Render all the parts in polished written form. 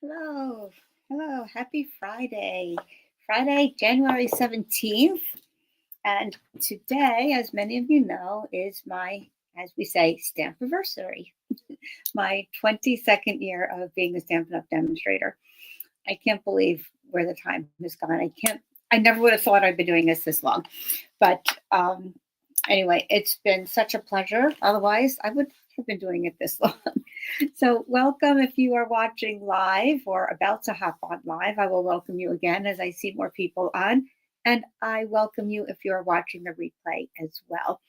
Hello, hello, happy Friday. Friday, January 17th. And today, as many of you know, is my, as we say, stamp anniversary, my 22nd year of being a Stampin' Up! Demonstrator. I can't believe where the time has gone. I never would have thought I'd been doing this long. But anyway, it's been such a pleasure. Otherwise, I would have been doing it this long. So, welcome if you are watching live or about to hop on live. I will welcome you again as I see more people on. And I welcome you if you are watching the replay as well.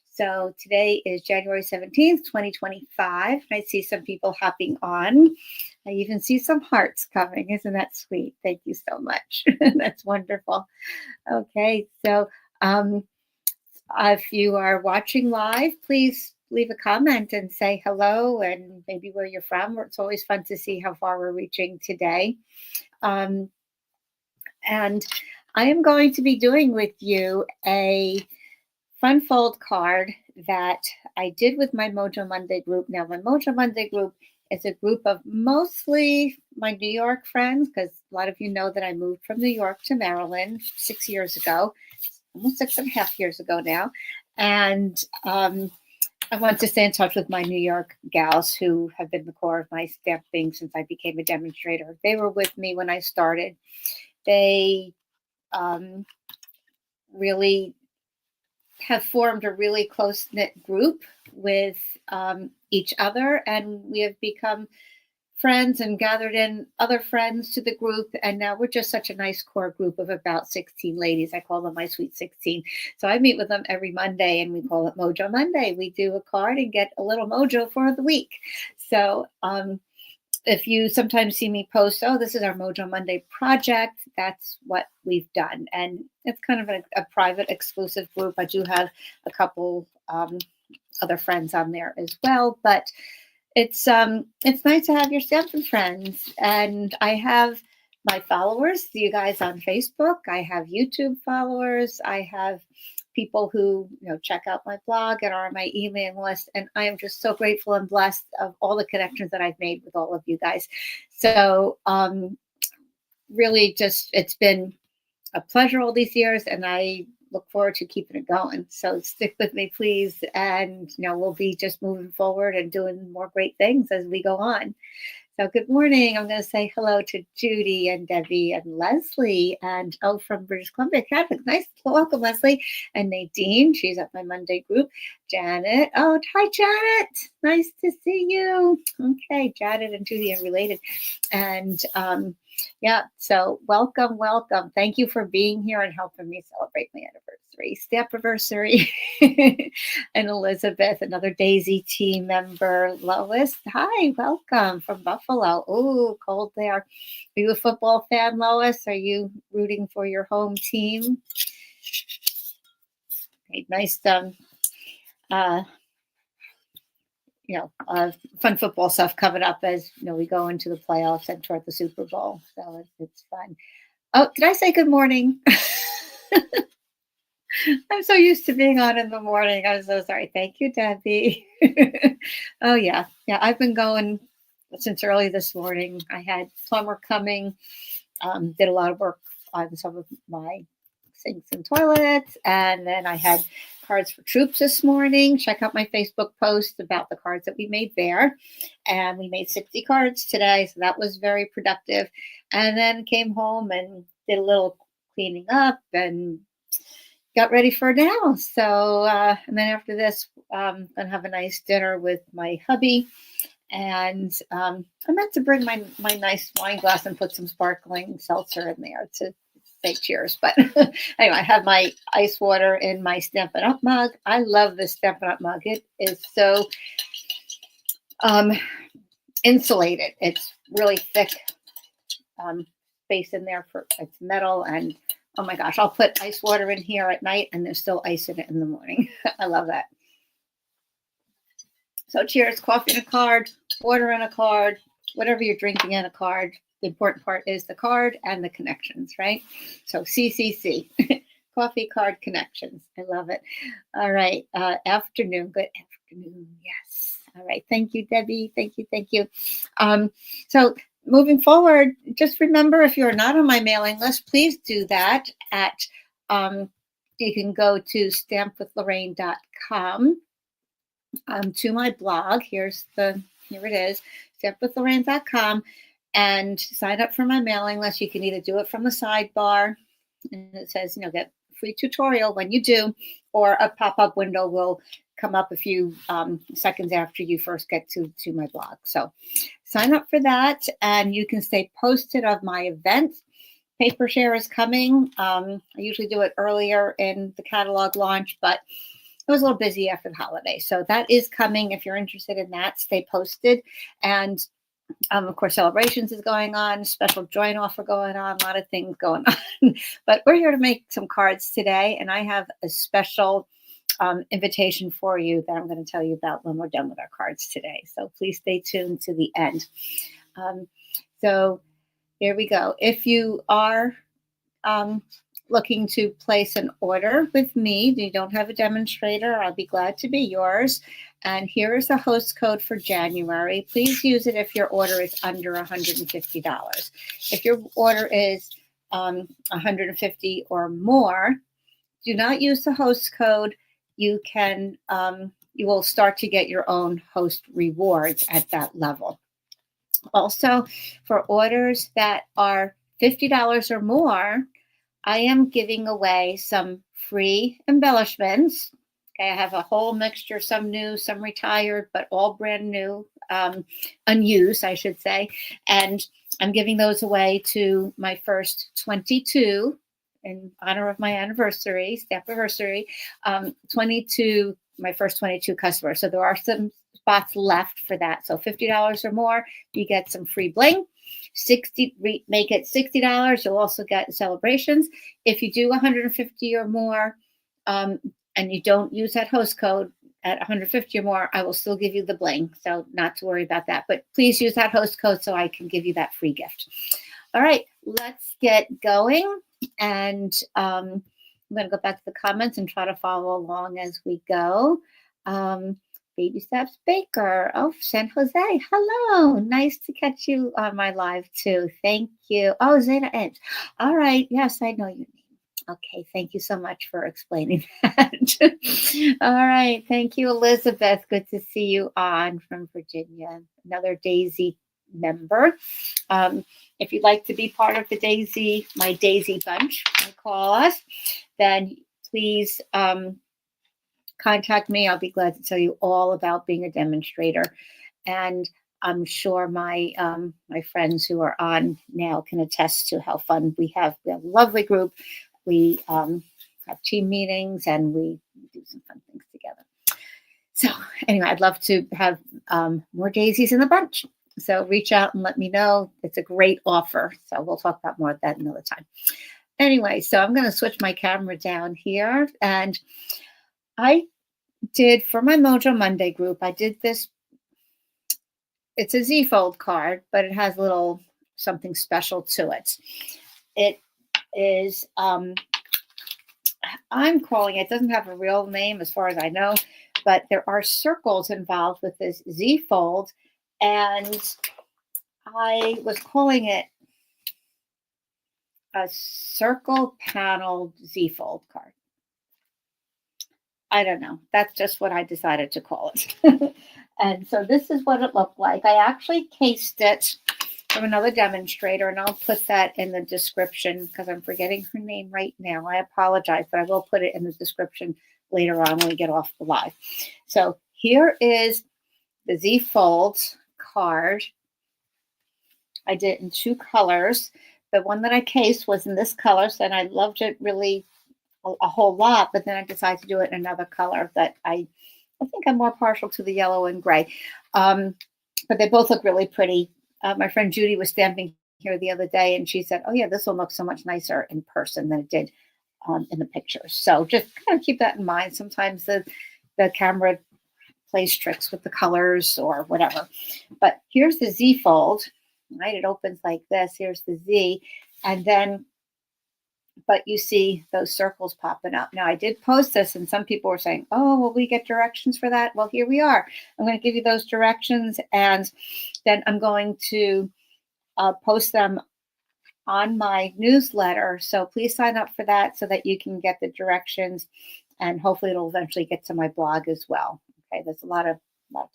So, today is January 17th, 2025. And I see some people hopping on. I even see some hearts coming. Isn't that sweet? Thank you so much. That's wonderful. Okay, so if you are watching live, please leave a comment and say hello and maybe where you're from. It's always fun to see how far we're reaching today. And I am going to be doing with you a fun fold card that I did with my Mojo Monday group. Now, my Mojo Monday group is a group of mostly my New York friends, because a lot of you know that I moved from New York to Maryland 6 years ago, almost 6.5 years ago now. And I want to stay in touch with my New York gals who have been the core of my stamping since I became a demonstrator. They were with me when I started. They really have formed a really close-knit group with each other, and we have become friends and gathered in other friends to the group, and now we're just such a nice core group of about 16 ladies. I call them my sweet 16. So I meet with them every Monday, and we call it Mojo Monday. We do a card and get a little mojo for the week. So if you sometimes see me post, oh, this is our Mojo Monday project, that's what we've done. And it's kind of a private, exclusive group. I do have a couple other friends on there as well, but it's nice to have your stamping friends. And I have my followers, you guys on Facebook. I have YouTube followers. I have people who check out my blog and are on my email list. And I am just so grateful and blessed of all the connections that I've made with all of you guys. So really just it's been a pleasure all these years, and I look forward to keeping it going. So stick with me, please. And, we'll be just moving forward and doing more great things as we go on. So good morning. I'm going to say hello to Judy and Debbie and Leslie and from British Columbia, Catholic. Nice. Welcome, Leslie. And Nadine. She's at my Monday group. Janet. Oh, hi, Janet. Nice to see you. Okay. Janet and Judy are related. And yeah, so welcome. Thank you for being here and helping me celebrate my anniversary, stamp anniversary. And Elizabeth, another Daisy team member. Lois, hi, welcome from Buffalo. Oh, cold there. Are you a football fan, Lois? Are you rooting for your home team? Okay, nice. Fun football stuff coming up as we go into the playoffs and toward the Super Bowl. So it's fun. Oh, did I say good morning? I'm so used to being on in the morning. I'm so sorry. Thank you, Debbie. Oh yeah. I've been going since early this morning. I had plumber coming, did a lot of work on some of my sinks and toilets, and then I had cards for troops this morning. Check out my Facebook post about the cards that we made there, and we made 60 cards today, so that was very productive. And then came home and did a little cleaning up and got ready for now. So and then after this, I'm gonna have a nice dinner with my hubby. And I meant to bring my nice wine glass and put some sparkling seltzer in there to say cheers. But anyway, I have my ice water in my Stampin' Up! Mug. I love this Stampin' Up! Mug. It is so insulated. It's really thick space in there for it's metal, and oh my gosh, I'll put ice water in here at night and there's still ice in it in the morning. I love that. So cheers, coffee in a card, water in a card, whatever you're drinking in a card. The important part is the card and the connections, right? So CCC, coffee, card, connections. I love it. All right. Afternoon. Good afternoon. Yes. All right. Thank you, Debbie. Thank you. So moving forward, just remember, if you're not on my mailing list, please do that at, you can go to stampwithlorraine.com, to my blog. Here it is, stampwithlorraine.com, and sign up for my mailing list. You can either do it from the sidebar, and it says, get free tutorial when you do, or a pop-up window will come up a few seconds after you first get to my blog. So sign up for that, and you can stay posted of my events. Paper share is coming. I usually do it earlier in the catalog launch, but it was a little busy after the holiday. So that is coming. If you're interested in that, stay posted. And of course, celebrations is going on, special joint offer going on, a lot of things going on. But we're here to make some cards today, and I have a special invitation for you that I'm going to tell you about when we're done with our cards today. So please stay tuned to the end. So here we go. If you are looking to place an order with me, you don't have a demonstrator, I'll be glad to be yours. And here is the host code for January. Please use it if your order is under $150. If your order is $150 or more, do not use the host code. You will start to get your own host rewards at that level. Also, for orders that are $50 or more, I am giving away some free embellishments. Okay, I have a whole mixture, some new, some retired, but all brand new, unused, I should say. And I'm giving those away to my first 22 in honor of my anniversary, stamp anniversary, 22, my first 22 customers. So there are some spots left for that. So $50 or more, you get some free bling. Make it $60. You'll also get celebrations. If you do 150 or more, and you don't use that host code at 150 or more, I will still give you the bling. So not to worry about that. But please use that host code so I can give you that free gift. All right, let's get going. And I'm going to go back to the comments and try to follow along as we go. Baby Steps Baker. Oh, San Jose. Hello. Nice to catch you on my live too. Thank you. Oh, Zeta Inch. All right. Yes, I know your name. Okay. Thank you so much for explaining that. All right. Thank you, Elizabeth. Good to see you on from Virginia. Another Daisy member. If you'd like to be part of the my Daisy bunch, I call us, then please contact me. I'll be glad to tell you all about being a demonstrator. And I'm sure my friends who are on now can attest to how fun we have. We have a lovely group. We have team meetings and we do some fun things together. So anyway, I'd love to have more daisies in the bunch. So reach out and let me know. It's a great offer. So we'll talk about more of that another time. Anyway, so I'm going to switch my camera down here. And I did, for my Mojo Monday group, I did this. It's a Z-fold card, but it has a little something special to it. It is, I'm calling it doesn't have a real name as far as I know, but there are circles involved with this Z-fold. And I was calling it a circle panel Z-fold card. I don't know. That's just what I decided to call it. And so this is what it looked like. I actually cased it from another demonstrator, and I'll put that in the description because I'm forgetting her name right now. I apologize, but I will put it in the description later on when we get off the live. So here is the Z-fold card. I did it in two colors. The one that I cased was in this color, so and I loved it really a whole lot, but then I decided to do it in another color that I think I'm more partial to the yellow and gray. But they both look really pretty. My friend Judy was stamping here the other day, and she said, oh yeah, this will look so much nicer in person than it did in the pictures. So just kind of keep that in mind. Sometimes the camera plays tricks with the colors or whatever. But here's the Z fold, right? It opens like this. Here's the Z. And then, but you see those circles popping up. Now, I did post this, and some people were saying, oh, will we get directions for that? Well, here we are. I'm going to give you those directions, and then I'm going to post them on my newsletter. So please sign up for that so that you can get the directions, and hopefully it'll eventually get to my blog as well. Okay, there's a lot of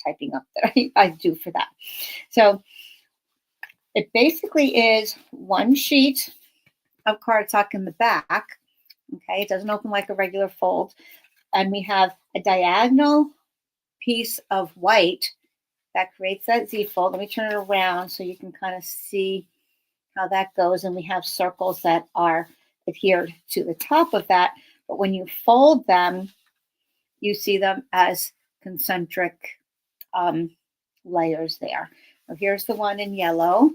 typing up that I do for that. So it basically is one sheet of cardstock in the back. Okay, it doesn't open like a regular fold. And we have a diagonal piece of white that creates that Z fold. Let me turn it around so you can kind of see how that goes. And we have circles that are adhered to the top of that. But when you fold them, you see them as concentric layers there. Now here's the one in yellow.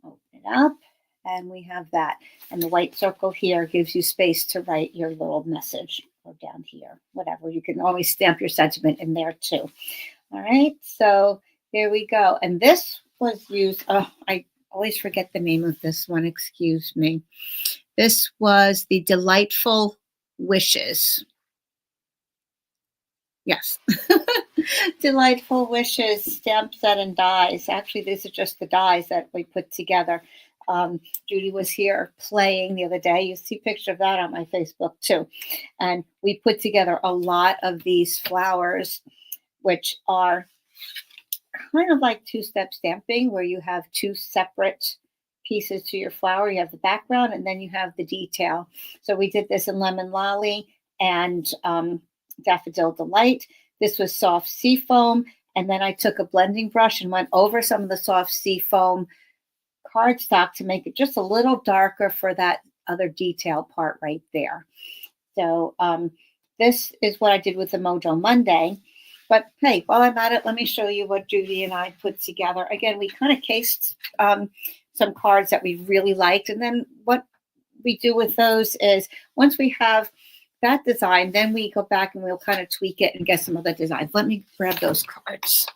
Open it up, and we have that. And the white circle here gives you space to write your little message, or down here, whatever. You can always stamp your sentiment in there too. All right, so here we go. And this was used, I always forget the name of this one, excuse me. This was the Delightful Wishes. Yes. Delightful Wishes stamp set and dies. Actually, these are just the dies that we put together. Judy was here playing the other day. You see a picture of that on my Facebook too. And we put together a lot of these flowers, which are kind of like two-step stamping, where you have two separate pieces to your flower. You have the background and then you have the detail. So we did this in Lemon Lolly and Daffodil Delight. This was soft sea foam. And then I took a blending brush and went over some of the soft sea foam cardstock to make it just a little darker for that other detail part right there. So this is what I did with the Mojo Monday. But hey, while I'm at it, let me show you what Judy and I put together. Again, we kind of cased some cards that we really liked. And then what we do with those is once we have that design, then we go back and we'll kind of tweak it and get some other designs. Let me grab those cards.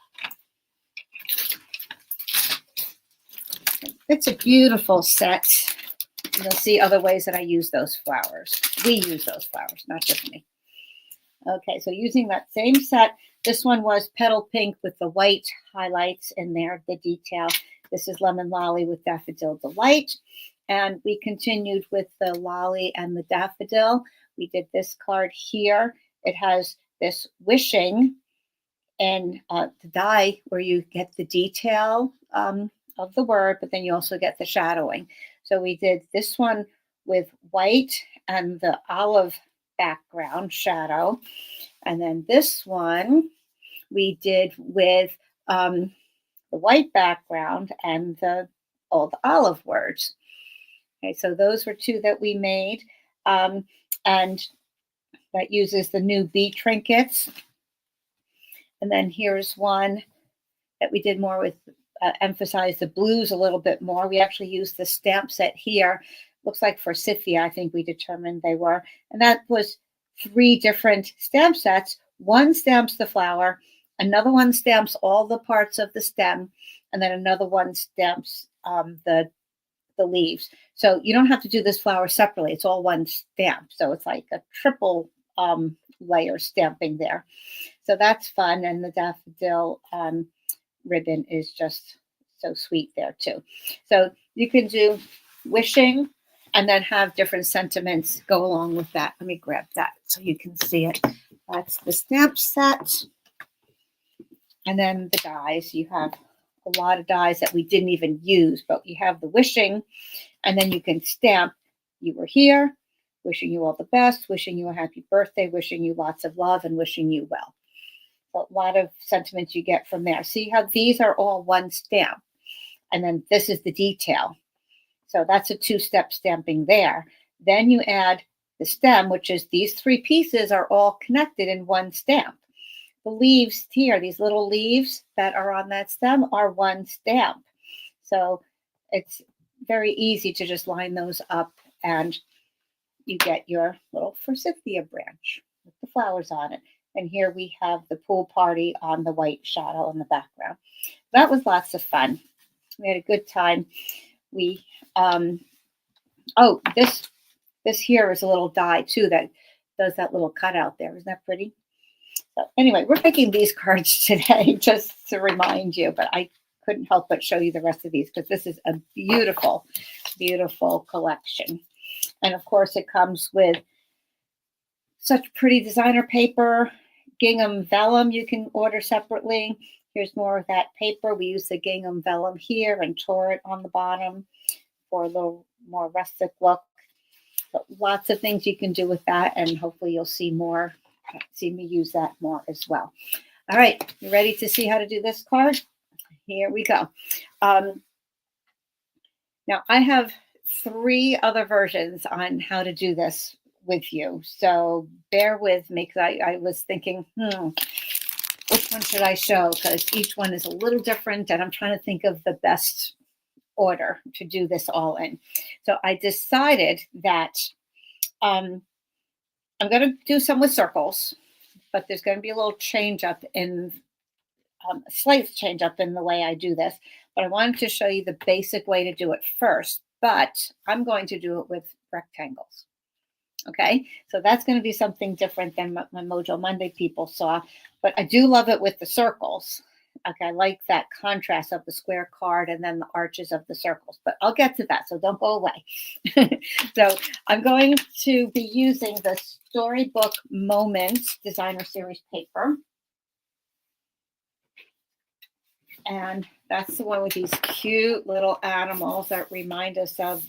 It's a beautiful set. You'll see other ways that I use those flowers. We use those flowers, not just me. Okay, so using that same set, this one was Petal Pink with the white highlights in there, the detail. This is Lemon Lolly with Daffodil Delight. And we continued with the Lolly and the Daffodil. We did this card here. It has this wishing and the die where you get the detail of the word, but then you also get the shadowing. So we did this one with white and the olive background shadow. And then this one we did with the white background and all the olive words. Okay, so those were two that we made. And that uses the new bee trinkets. And then here's one that we did more with, emphasize the blues a little bit more. We actually used the stamp set here. Looks like Forsythia, I think we determined they were. And that was 3 different stamp sets. One stamps the flower, another one stamps all the parts of the stem, and then another one stamps the leaves. So you don't have to do this flower separately. It's all one stamp. So it's like a triple layer stamping there. So that's fun. And the daffodil ribbon is just so sweet there too. So you can do wishing and then have different sentiments go along with that. Let me grab that so you can see it. That's the stamp set. And then the dies. You have a lot of dies that we didn't even use, but you have the wishing, and then you can stamp, you were here, wishing you all the best, wishing you a happy birthday, wishing you lots of love, and wishing you well. So a lot of sentiments you get from there. See how these are all one stamp. And then this is the detail. So that's a 2-step stamping there. Then you add the stem, which is these 3 pieces are all connected in one stamp. The leaves here, these little leaves that are on that stem are one stamp. So it's very easy to just line those up and you get your little Forsythia branch with the flowers on it. And here we have the pool party on the white shadow in the background. That was lots of fun. We had a good time. We, this here is a little die too that does that little cutout there. Isn't that pretty? So anyway, we're making these cards today just to remind you, but I couldn't help but show you the rest of these because this is a beautiful, beautiful collection. And of course, it comes with such pretty designer paper, gingham vellum you can order separately. Here's more of that paper. We use the gingham vellum here and tore it on the bottom for a little more rustic look. But lots of things you can do with that, and hopefully you'll see me use that more as well. All right, you ready to see how to do this card? Here we go. Now I have 3 other versions on how to do this with you. So bear with me because I was thinking, which one should I show? Because each one is a little different and I'm trying to think of the best order to do this all in. So I decided that I'm going to do some with circles, but there's going to be a little change up in slight change up in the way I do this. But I wanted to show you the basic way to do it first, but I'm going to do it with rectangles. Okay, so that's going to be something different than my Mojo Monday people saw, but I do love it with the circles. Okay, I like that contrast of the square card and then the arches of the circles, but I'll get to that, so don't go away. So I'm going to be using the Storybook Moments Designer Series paper. And that's the one with these cute little animals that remind us of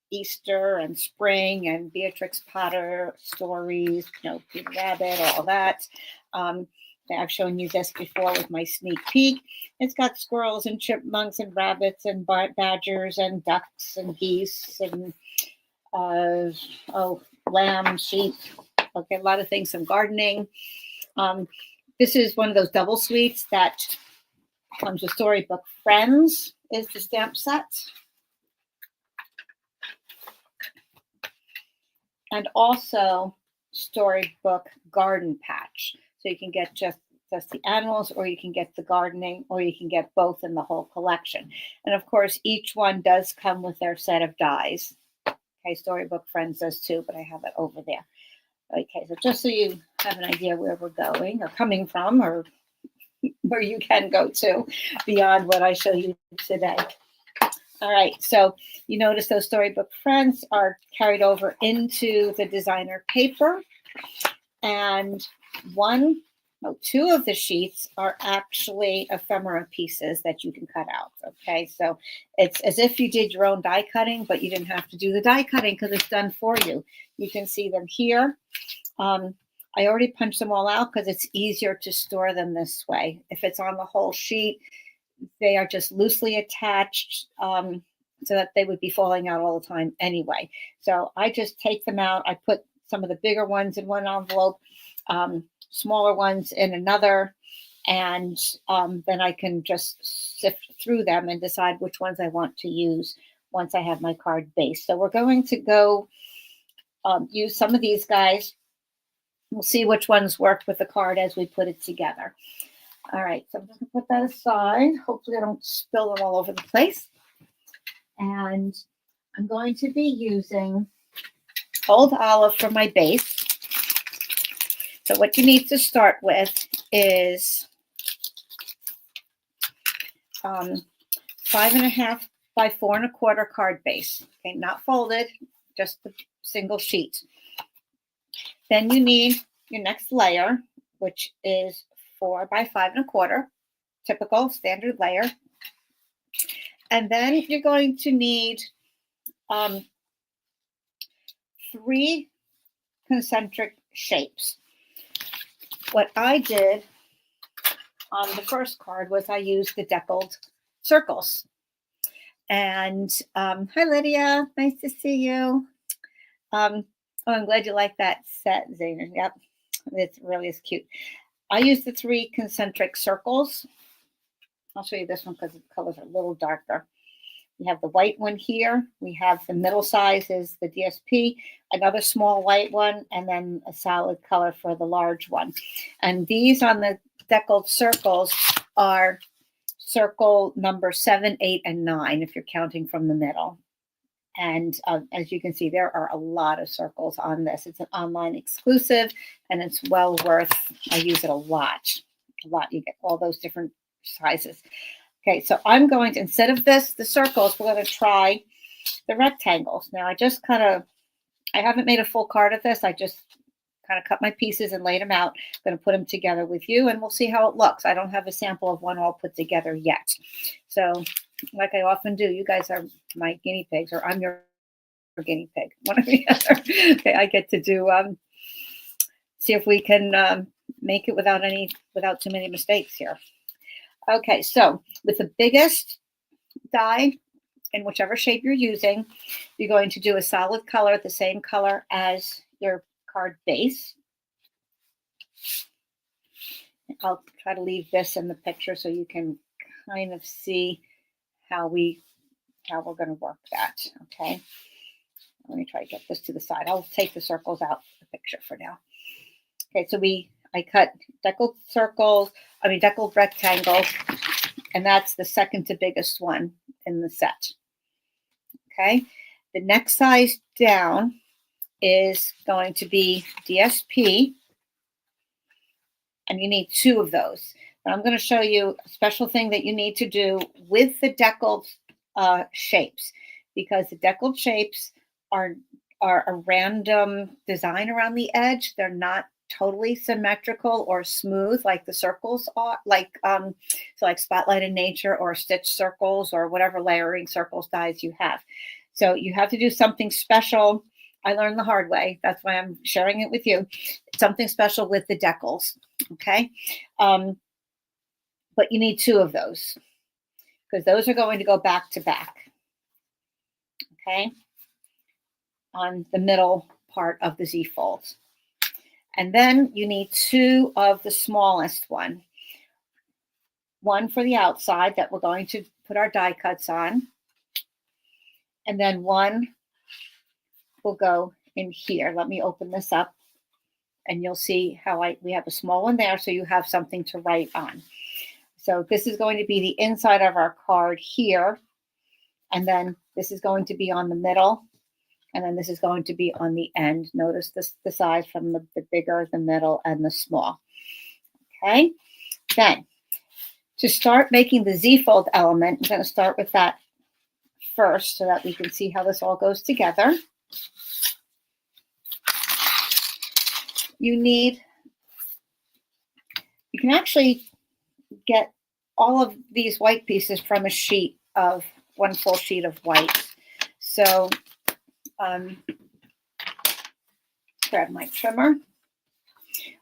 Easter and spring and Beatrix Potter stories, Peter Rabbit, all that. I've shown you this before with my sneak peek. It's got squirrels and chipmunks and rabbits and badgers and ducks and geese and lamb, sheep. Okay, a lot of things, some gardening. This is one of those double suites that comes with Storybook Friends is the stamp set. And also Storybook Garden Patch. So you can get just the animals, or you can get the gardening, or you can get both in the whole collection. And of course, each one does come with their set of dies. Okay, Storybook Friends does too, but I have it over there. Okay, so just so you have an idea where we're going or coming from, or where you can go to beyond what I show you today. All right, so you notice those Storybook Friends are carried over into the designer paper, and 2 of the sheets are actually ephemera pieces that you can cut out. Okay, so it's as if you did your own die cutting, but you didn't have to do the die cutting because it's done for you. You can see them here. I already punched them all out because it's easier to store them this way. If it's on the whole sheet, they are just loosely attached so that they would be falling out all the time anyway. So I just take them out. I put some of the bigger ones in one envelope, smaller ones in another, and then I can just sift through them and decide which ones I want to use once I have my card base. So we're going to go use some of these guys. We'll see which ones work with the card as we put it together. All right, so I'm just going to put that aside. Hopefully I don't spill them all over the place. And I'm going to be using Old Olive for my base. So what you need to start with is 5.5 by 4 1/4 card base. Okay, not folded, just the single sheet. Then you need your next layer, which is 4 by 5 1/4, typical standard layer. And then you're going to need 3 concentric shapes. What I did on the first card was I used the deckled circles. And hi, Lydia. Nice to see you. I'm glad you like that set, Zainer. Yep, it really is cute. I use the 3 concentric circles. I'll show you this one because the colors are a little darker. We have the white one here. We have the middle size is the DSP, another small white one, and then a solid color for the large one. And these on the deckled circles are circle number 7, 8, and 9, if you're counting from the middle. And as you can see, there are a lot of circles on this. It's an online exclusive, and it's well worth. I use it a lot. You get all those different sizes. Okay, so I'm going to, instead of the circles, we're going to try the rectangles. Now, I haven't made a full card of this. I just kind of cut my pieces and laid them out. I'm going to put them together with you, and we'll see how it looks. I don't have a sample of one all put together yet. So, like I often do, you guys are my guinea pigs, or I'm your guinea pig, one or the other. Okay, I get to do, see if we can make it without too many mistakes here. Okay, so with the biggest die, in whichever shape you're using, you're going to do a solid color, the same color as your card base. I'll try to leave this in the picture so you can kind of see how we're going to work that. Okay. Let me try to get this to the side. I'll take the circles out of the picture for now. Okay, so I cut deckled rectangles, and that's the second to biggest one in the set. Okay, the next size down is going to be DSP, and you need 2 of those. But I'm going to show you a special thing that you need to do with the deckled shapes, because the deckled shapes are a random design around the edge. They're not totally symmetrical or smooth like the circles are, like Spotlight in Nature or Stitch circles or whatever layering circles dies you have. So you have to do something special. I learned the hard way. That's why I'm sharing it with you. Something special with the decals, okay? But you need 2 of those, because those are going to go back to back, okay, on the middle part of the Z fold. And then you need 2 of the smallest one for the outside that we're going to put our die cuts on, and then one will go in here. Let me open this up, and you'll see how we have a small one there, so you have something to write on. So this is going to be the inside of our card here, and then this is going to be on the middle, and then this is going to be on the end. Notice the size from the bigger, the middle, and the small. Okay, then to start making the Z-fold element, I'm going to start with that first so that we can see how this all goes together. You can actually get all of these white pieces from one full sheet of white. So grab my trimmer.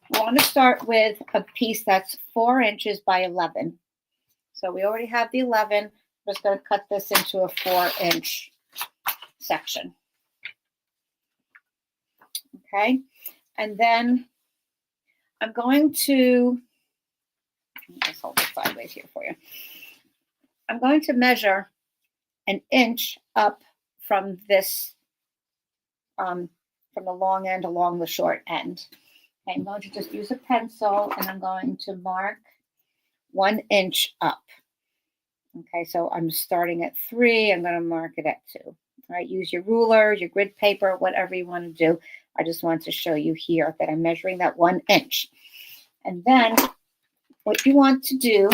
We want to start with a piece that's 4 inches by 11. So we already have the 11. I'm just going to cut this into a 4-inch section. Okay, and then I'm going to, just hold it sideways here for you. I'm going to measure 1 inch up from this, from the long end along the short end. Okay, I'm going to just use a pencil, and I'm going to mark 1 inch up. Okay, so I'm starting at 3. I'm going to mark it at 2. All right, use your ruler, your grid paper, whatever you want to do. I just want to show you here that I'm measuring that 1 inch. And then what you want to do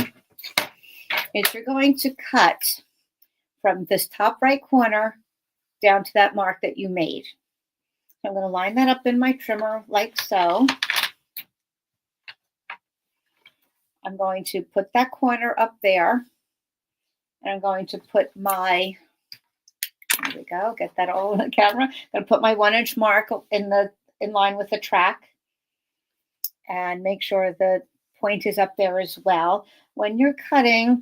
is you're going to cut from this top right corner down to that mark that you made. I'm going to line that up in my trimmer like so. I'm going to put that corner up there. And I'm going to put my, there we go, get that all on the camera. I'm going to put my 1 inch mark in line with the track, and make sure the point is up there as well. When you're cutting,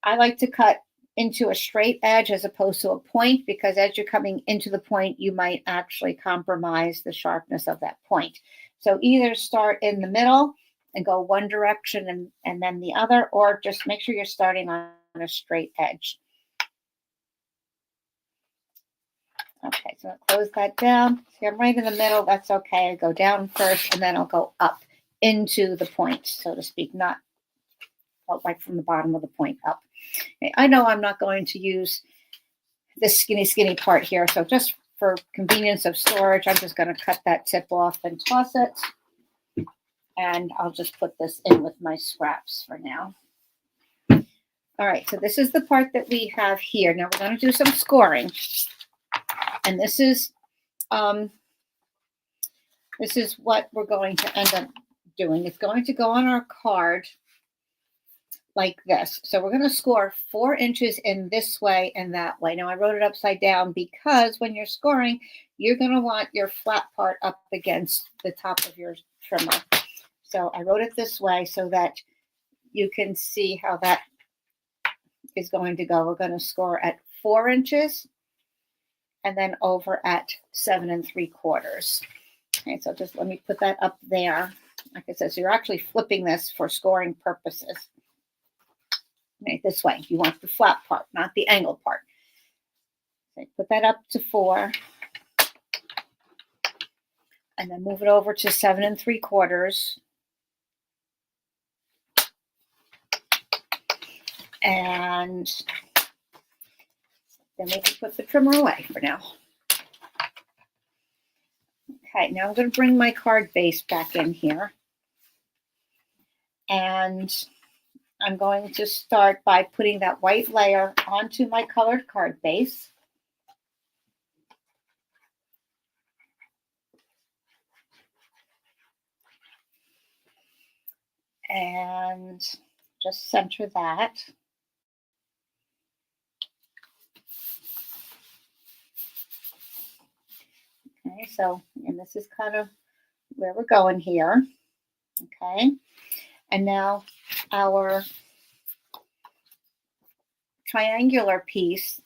I like to cut into a straight edge as opposed to a point, because as you're coming into the point, you might actually compromise the sharpness of that point. So either start in the middle and go one direction and then the other, or just make sure you're starting on a straight edge. Okay, so I'll close that down. See, I'm right in the middle. That's okay. I go down first, and then I'll go up into the point, so to speak, not like from the bottom of the point up. Okay, I know I'm not going to use this skinny part here, so just for convenience of storage, I'm just going to cut that tip off and toss it. And I'll just put this in with my scraps for now. All right, so this is the part that we have here. Now we're going to do some scoring. And this is what we're going to end up doing. It's going to go on our card like this. So we're going to score 4 inches in this way and that way. Now I wrote it upside down because when you're scoring, you're going to want your flat part up against the top of your trimmer. So I wrote it this way so that you can see how that is going to go. We're going to score at 4 inches and then over at 7 3/4. Okay, so just let me put that up there. Like I said, so you're actually flipping this for scoring purposes. Okay, this way. You want the flat part, not the angled part. Okay, put that up to 4. And then move it over to 7 3/4. And then we can put the trimmer away for now. Okay, now I'm going to bring my card base back in here. And I'm going to start by putting that white layer onto my colored card base. And just center that. Okay, so, and this is kind of where we're going here. Okay, and now our triangular piece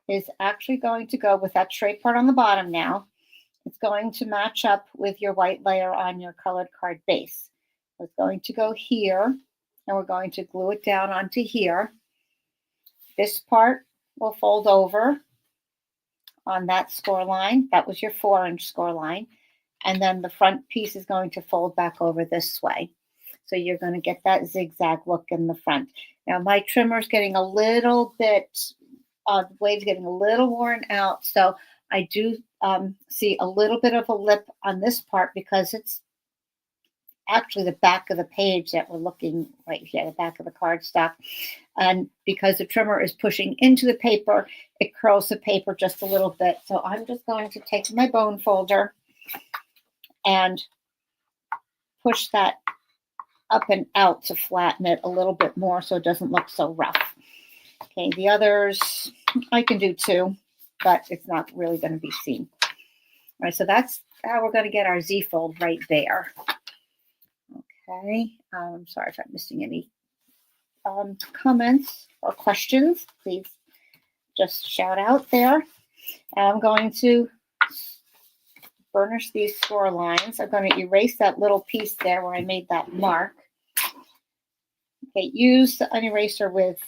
is actually going to go with that straight part on the bottom now. It's going to match up with your white layer on your colored card base. It's going to go here, and we're going to glue it down onto here. This part will fold over on that score line. That was your 4-inch score line. And then the front piece is going to fold back over this way. So you're going to get that zigzag look in the front. Now my trimmer is getting a little bit, the blade's getting a little worn out. So I do see a little bit of a lip on this part because it's actually the back of the page that we're looking right here, the back of the cardstock. And because the trimmer is pushing into the paper, it curls the paper just a little bit. So I'm just going to take my bone folder and push that up and out to flatten it a little bit more so it doesn't look so rough. Okay, the others I can do too, but it's not really going to be seen. All right, so that's how we're going to get our Z fold right there. Okay, I'm sorry if I'm missing any comments or questions. Please just shout out there. And I'm going to burnish these score lines. I'm going to erase that little piece there where I made that mark. Okay, use an eraser with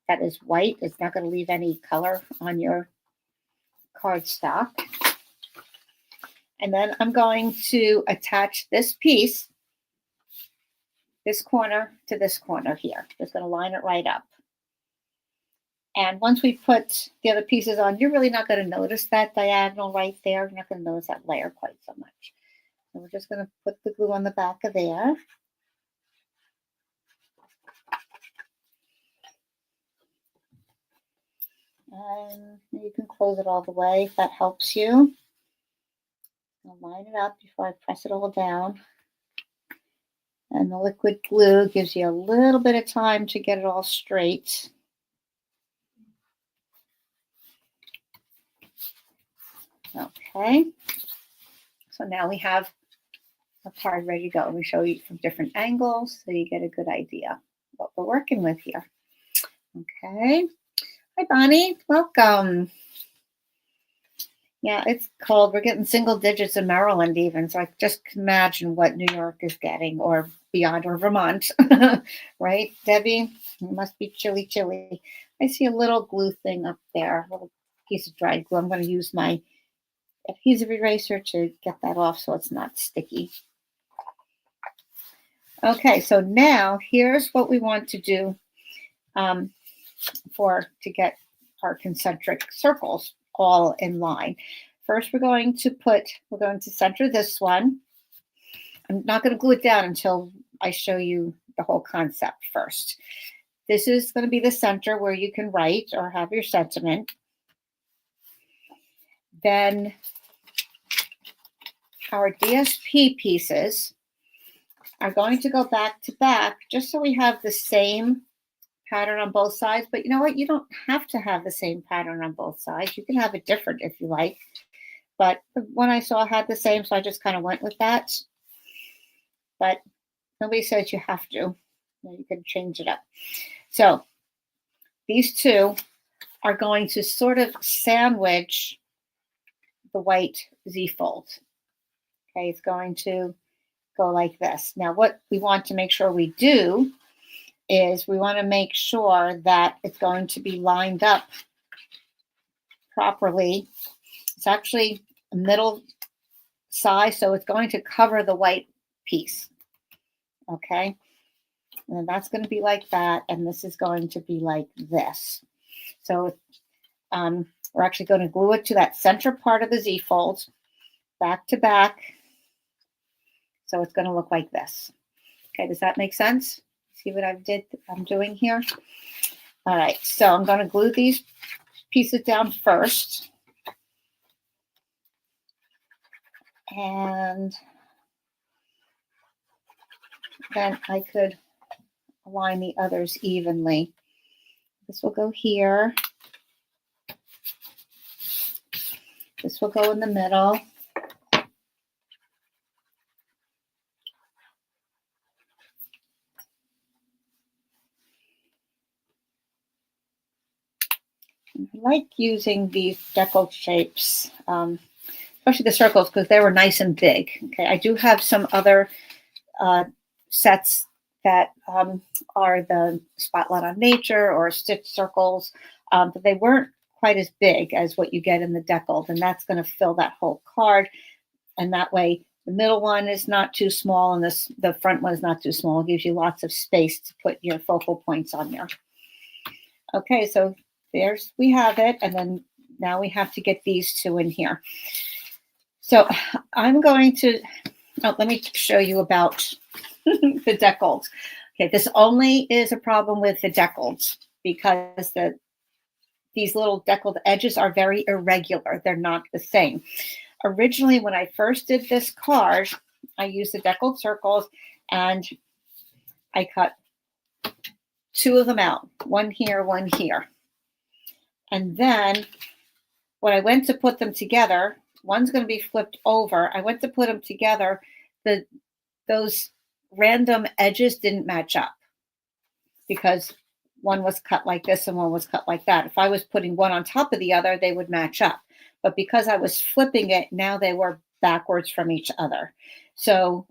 that is white. It's not going to leave any color on your cardstock. And then I'm going to attach this piece, this corner to this corner here. Just going to line it right up. And once we put the other pieces on, you're really not going to notice that diagonal right there. You're not going to notice that layer quite so much. So we're just going to put the glue on the back of there. And you can close it all the way if that helps you. I'll line it up before I press it all down. And the liquid glue gives you a little bit of time to get it all straight. Okay, so now we have a card ready to go. We show you from different angles so you get a good idea what we're working with here. Okay, hi Bonnie, welcome. Yeah, it's cold. We're getting single digits in Maryland even, so I just imagine what New York is getting or beyond, or Vermont, right, Debbie? It must be chilly, chilly. I see a little glue thing up there, a little piece of dried glue. I'm going to use my adhesive eraser to get that off so it's not sticky. Okay, so now here's what we want to do to get our concentric circles all in line. First, we're going to center this one. I'm not going to glue it down until I show you the whole concept first. this is going to be the center where you can write or have your sentiment. Then our DSP pieces are going to go back to back just so we have the same pattern on both sides. But you know what? You don't have to have the same pattern on both sides. You can have it different if you like. But the one I saw had the same, so I just kind of went with that. But nobody says you have to. You can change it up. So these two are going to sort of sandwich the white Z fold. Okay, it's going to go like this. Now, what we want to make sure we do is we want to make sure that it's going to be lined up properly. It's actually a middle size, so it's going to cover the white piece. Okay, and that's going to be like that, and this is going to be like this. So we're actually going to glue it to that center part of the Z fold, back to back. So it's going to look like this. Okay, does that make sense? See what I'm doing here? All right, so I'm going to glue these pieces down first. And then I could align the others evenly. This will go here. This will go in the middle. I like using these decal shapes, especially the circles, because they were nice and big. Okay, I do have some other sets that are the Spotlight on Nature or stitch circles, but they weren't quite as big as what you get in the deckled, and that's going to fill that whole card. And that way, the middle one is not too small, and the front one is not too small. It gives you lots of space to put your focal points on there. Okay, so we have it, and then now we have to get these two in here. So I'm going to, let me show you about the deckled. Okay, this only is a problem with the deckled because these little deckled edges are very irregular. They're not the same. Originally, when I first did this card, I used the deckled circles and I cut two of them out, one here, one here. And then when I went to put them together, one's going to be flipped over. I went to put them together. Those random edges didn't match up because one was cut like this and one was cut like that. If I was putting one on top of the other, they would match up. But because I was flipping it, now they were backwards from each other. So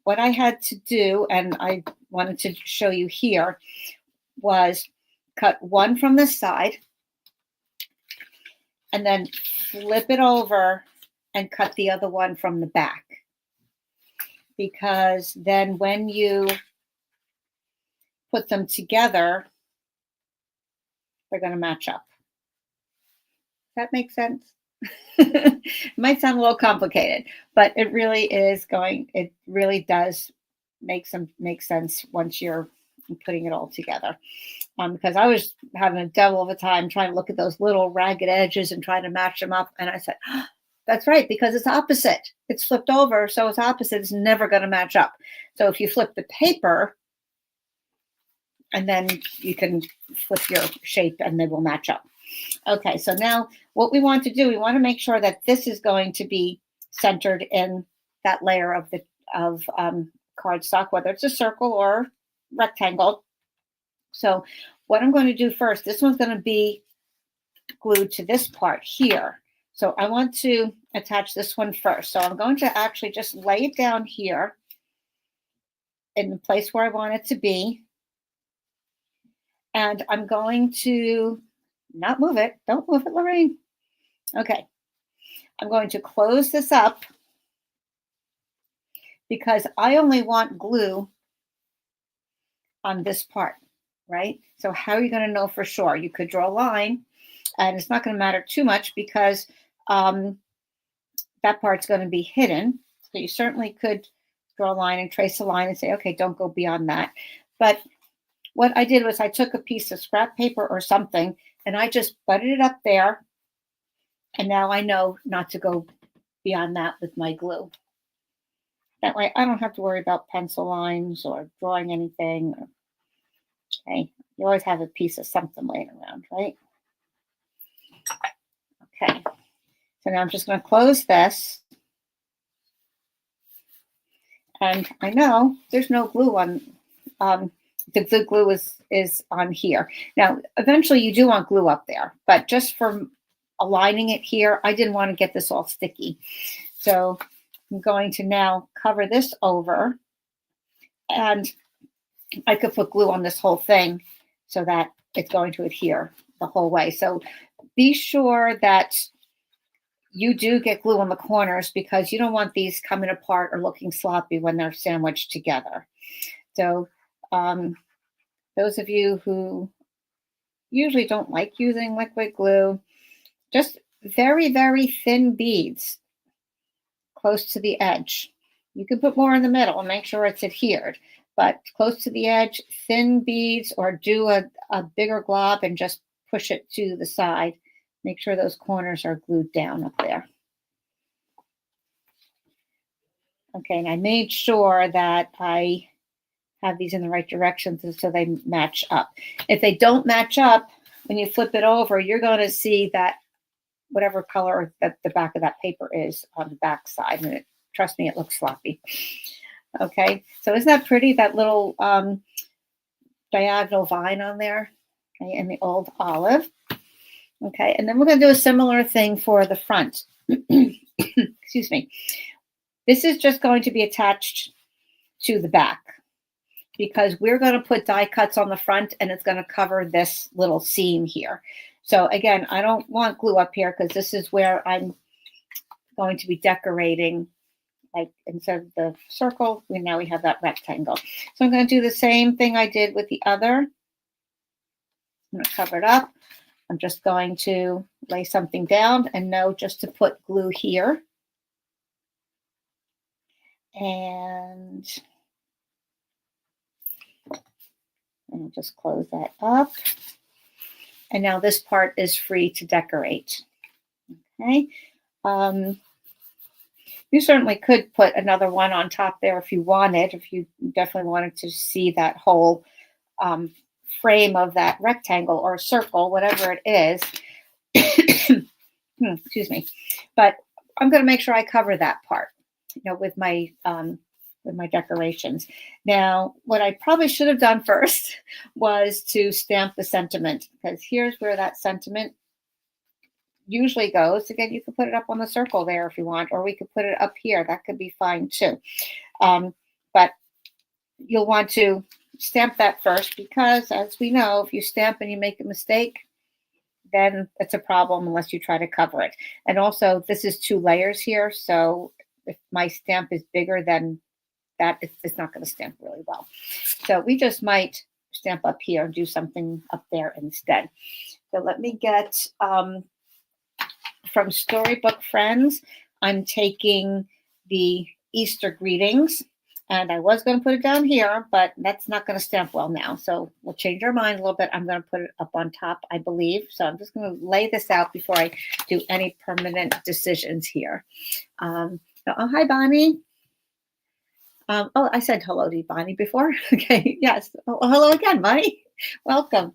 what I had to do, and I wanted to show you here, was cut one from the side and then flip it over and cut the other one from the back. Because then when you put them together, they're going to match up. Does that make sense? It might sound a little complicated, but it really does make sense once you're putting it all together. Because I was having a devil of a time trying to look at those little ragged edges and trying to match them up. And I said, oh, that's right, because it's opposite. It's flipped over, so it's opposite. It's never going to match up. So if you flip the paper, and then you can flip your shape and they will match up. Okay, so now what we want to do, we want to make sure that this is going to be centered in that layer of cardstock, whether it's a circle or rectangle. So what I'm going to do first, this one's going to be glued to this part here. So I want to attach this one first. So I'm going to actually just lay it down here in the place where I want it to be. And I'm going to not move it. Don't move it, Lorraine. Okay. I'm going to close this up because I only want glue on this part, right? So how are you going to know for sure? You could draw a line, and it's not going to matter too much because that part's going to be hidden. So you certainly could draw a line and trace a line and say, okay, don't go beyond that. But what I did was I took a piece of scrap paper or something and I just butted it up there. And now I know not to go beyond that with my glue. That way I don't have to worry about pencil lines or drawing anything. Okay, you always have a piece of something laying around, right? Okay, so now I'm just going to close this. And I know there's no glue on, the glue is on here. Now, eventually you do want glue up there, but just for aligning it here, I didn't want to get this all sticky. So I'm going to now cover this over, and I could put glue on this whole thing so that it's going to adhere the whole way. So be sure that you do get glue on the corners because you don't want these coming apart or looking sloppy when they're sandwiched together. So those of you who usually don't like using liquid glue, just very, very thin beads close to the edge. You can put more in the middle and make sure it's adhered, but close to the edge, thin beads, or do a bigger glob and just push it to the side. Make sure those corners are glued down up there. Okay, and I made sure that I have these in the right direction so they match up. If they don't match up, when you flip it over, you're going to see that whatever color that the back of that paper is on the back side. And trust me, it looks sloppy. Okay, so isn't that pretty, that little diagonal vine on there? Okay, and the old olive. Okay, and then we're going to do a similar thing for the front. Excuse me. This is just going to be attached to the back because we're going to put die cuts on the front and it's going to cover this little seam here. So again, I don't want glue up here because this is where I'm going to be decorating. Like instead of the circle, now we have that rectangle. So I'm going to do the same thing I did with the other. I'm going to cover it up. I'm just going to lay something down and know just to put glue here. And just close that up. And now this part is free to decorate. Okay. You certainly could put another one on top there if you wanted, if you definitely wanted to see that whole frame of that rectangle or circle, whatever it is. Excuse me. But I'm going to make sure I cover that part, with my decorations. Now, what I probably should have done first was to stamp the sentiment, because here's where that sentiment usually goes. Again, you could put it up on the circle there if you want, or we could put it up here. That could be fine too. But you'll want to stamp that first because, as we know, if you stamp and you make a mistake, then it's a problem unless you try to cover it. And also, this is 2 layers here, so if my stamp is bigger than that, it's not going to stamp really well. So we just might stamp up here and do something up there instead. So let me get, from Storybook Friends, I'm taking the Easter greetings, and I was going to put it down here, but that's not going to stamp well now. So we'll change our mind a little bit. I'm going to put it up on top, I believe. So I'm just going to lay this out before I do any permanent decisions here. Oh, hi, Bonnie. I said hello to Bonnie before. Okay, yes. Oh, hello again, Bonnie. Welcome.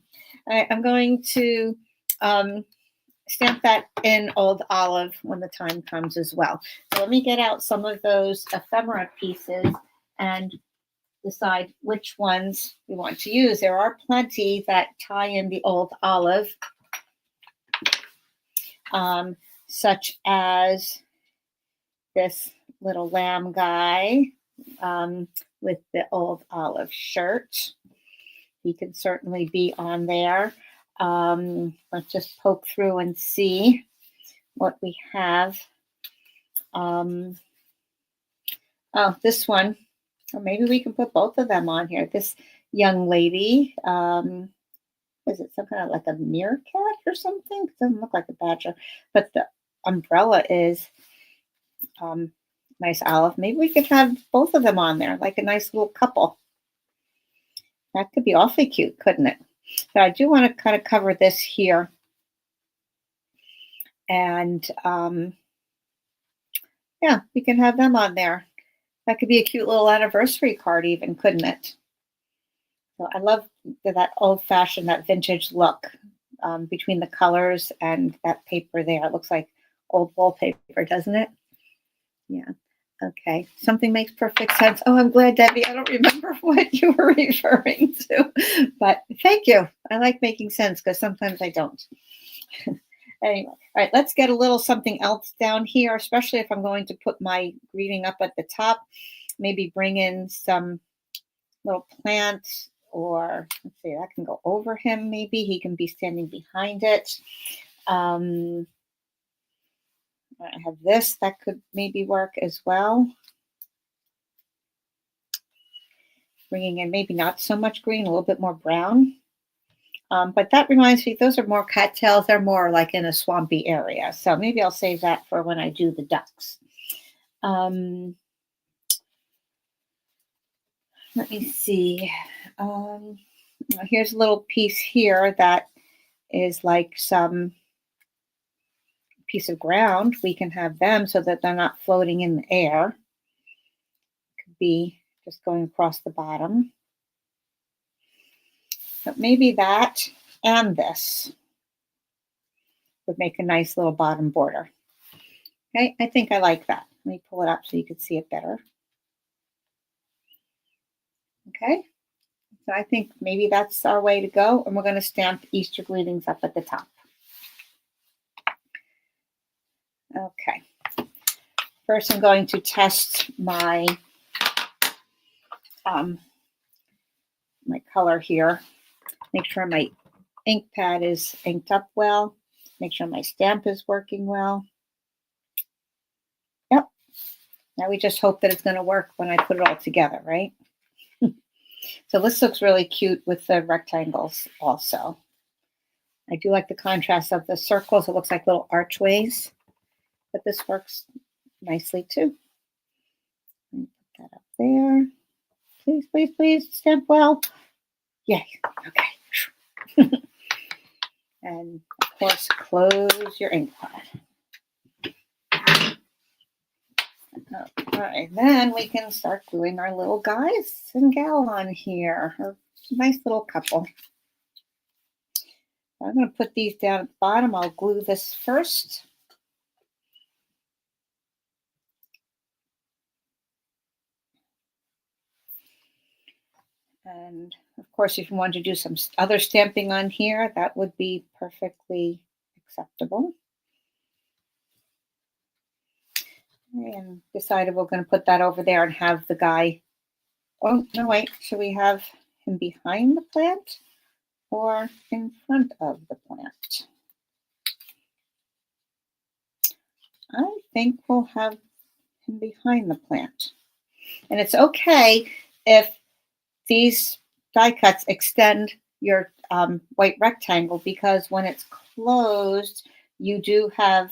I'm going to stamp that in old olive when the time comes as well. So let me get out some of those ephemera pieces and decide which ones we want to use. There are plenty that tie in the old olive, such as this little lamb guy with the old olive shirt. He can certainly be on there. Let's just poke through and see what we have. Oh, this one. Or maybe we can put both of them on here. This young lady, is it some kind of like a meerkat or something? It doesn't look like a badger, but the umbrella is nice olive. Maybe we could have both of them on there, like a nice little couple. That could be awfully cute, couldn't it? So I do want to kind of cover this here. And yeah, we can have them on there. That could be a cute little anniversary card even, couldn't it? So I love that old-fashioned, that vintage look between the colors and that paper there. It looks like old wallpaper, doesn't it? Yeah. Okay. Something makes perfect sense. Oh, I'm glad, Debbie. I don't remember what you were referring to, but thank you. I like making sense because sometimes I don't. Anyway, all right, let's get a little something else down here, especially if I'm going to put my greeting up at the top. Maybe bring in some little plants, or let's see, that can go over him. Maybe he can be standing behind it. I have this that could maybe work as well. Bringing in maybe not so much green, a little bit more brown. But that reminds me, those are more cattails. They're more like in a swampy area. So maybe I'll save that for when I do the ducks. Let me see. Here's a little piece here that is like some piece of ground. We can have them so that they're not floating in the air. Could be just going across the bottom. But maybe that and this would make a nice little bottom border. Okay, I think I like that. Let me pull it up so you can see it better. Okay, so I think maybe that's our way to go. And we're going to stamp Easter greetings up at the top. Okay. First, I'm going to test my my color here. Make sure my ink pad is inked up well. Make sure my stamp is working well. Yep. Now we just hope that it's going to work when I put it all together, right? So this looks really cute with the rectangles also. I do like the contrast of the circles. It looks like little archways, but this works nicely too. Let me put that up there. Please, please, please stamp well. Yay. Okay. And of course, close your ink pad. All right, then we can start gluing our little guys and gal on here. A nice little couple. I'm going to put these down at the bottom. I'll glue this first. And of course, if you want to do some other stamping on here, that would be perfectly acceptable. And decided we're going to put that over there and have the guy. Oh, no, wait. Should we have him behind the plant or in front of the plant? I think we'll have him behind the plant. And it's okay if these die cuts extend your white rectangle, because when it's closed, you do have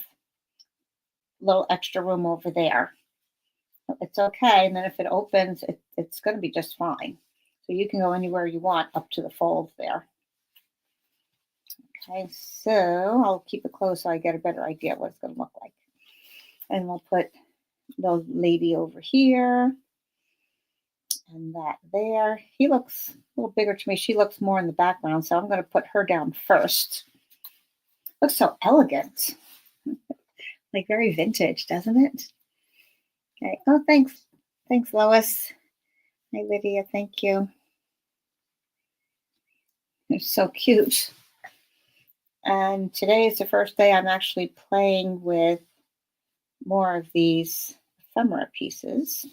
a little extra room over there. It's okay. And then if it opens, it's going to be just fine. So you can go anywhere you want up to the fold there. Okay, so I'll keep it closed so I get a better idea of what it's going to look like. And we'll put the lady over here. And that there. He looks a little bigger to me. She looks more in the background, so I'm going to put her down first. Looks so elegant. Like very vintage, doesn't it? Okay. Oh, thanks. Thanks, Lois. Hi, Lydia. Thank you. They're so cute. And today is the first day I'm actually playing with more of these ephemera pieces.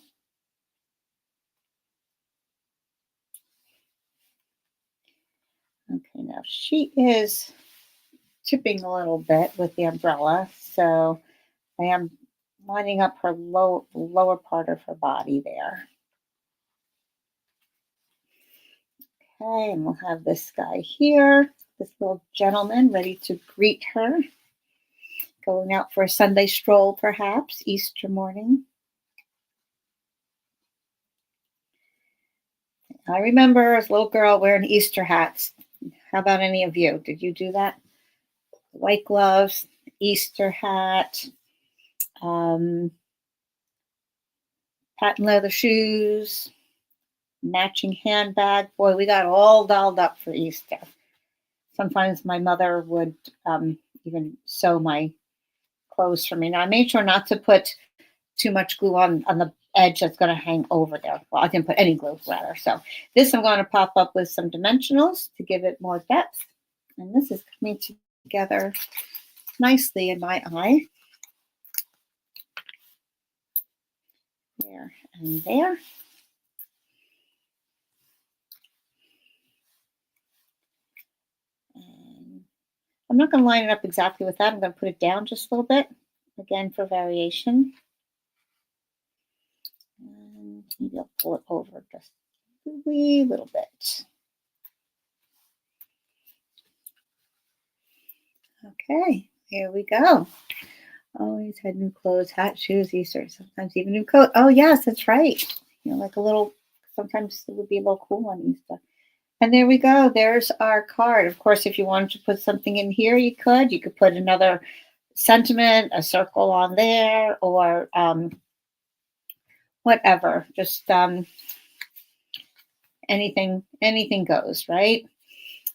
Okay, now she is tipping a little bit with the umbrella, so I am lining up her lower part of her body there. Okay, and we'll have this guy here, this little gentleman ready to greet her. Going out for a Sunday stroll, perhaps, Easter morning. I remember as a little girl wearing Easter hats. How about any of you? Did you do that? White gloves, Easter hat, patent leather shoes, matching handbag. Boy, we got all dolled up for Easter. Sometimes my mother would even sew my clothes for me. Now, I made sure not to put too much glue on the edge that's going to hang over there. Well, I didn't put any glue, rather. So this I'm going to pop up with some dimensionals to give it more depth. And this is coming together nicely in my eye. There and there. And I'm not going to line it up exactly with that. I'm going to put it down just a little bit, again, for variation. And maybe I'll pull it over just a wee little bit. Okay, here we go. Always had new clothes, hat, shoes, Easter, sometimes even new coat. Oh, yes, that's right. You know, like a little, sometimes it would be a little cool on Easter. And there we go. There's our card. Of course, if you wanted to put something in here, you could. You could put another sentiment, a circle on there, or whatever. Just anything goes, right?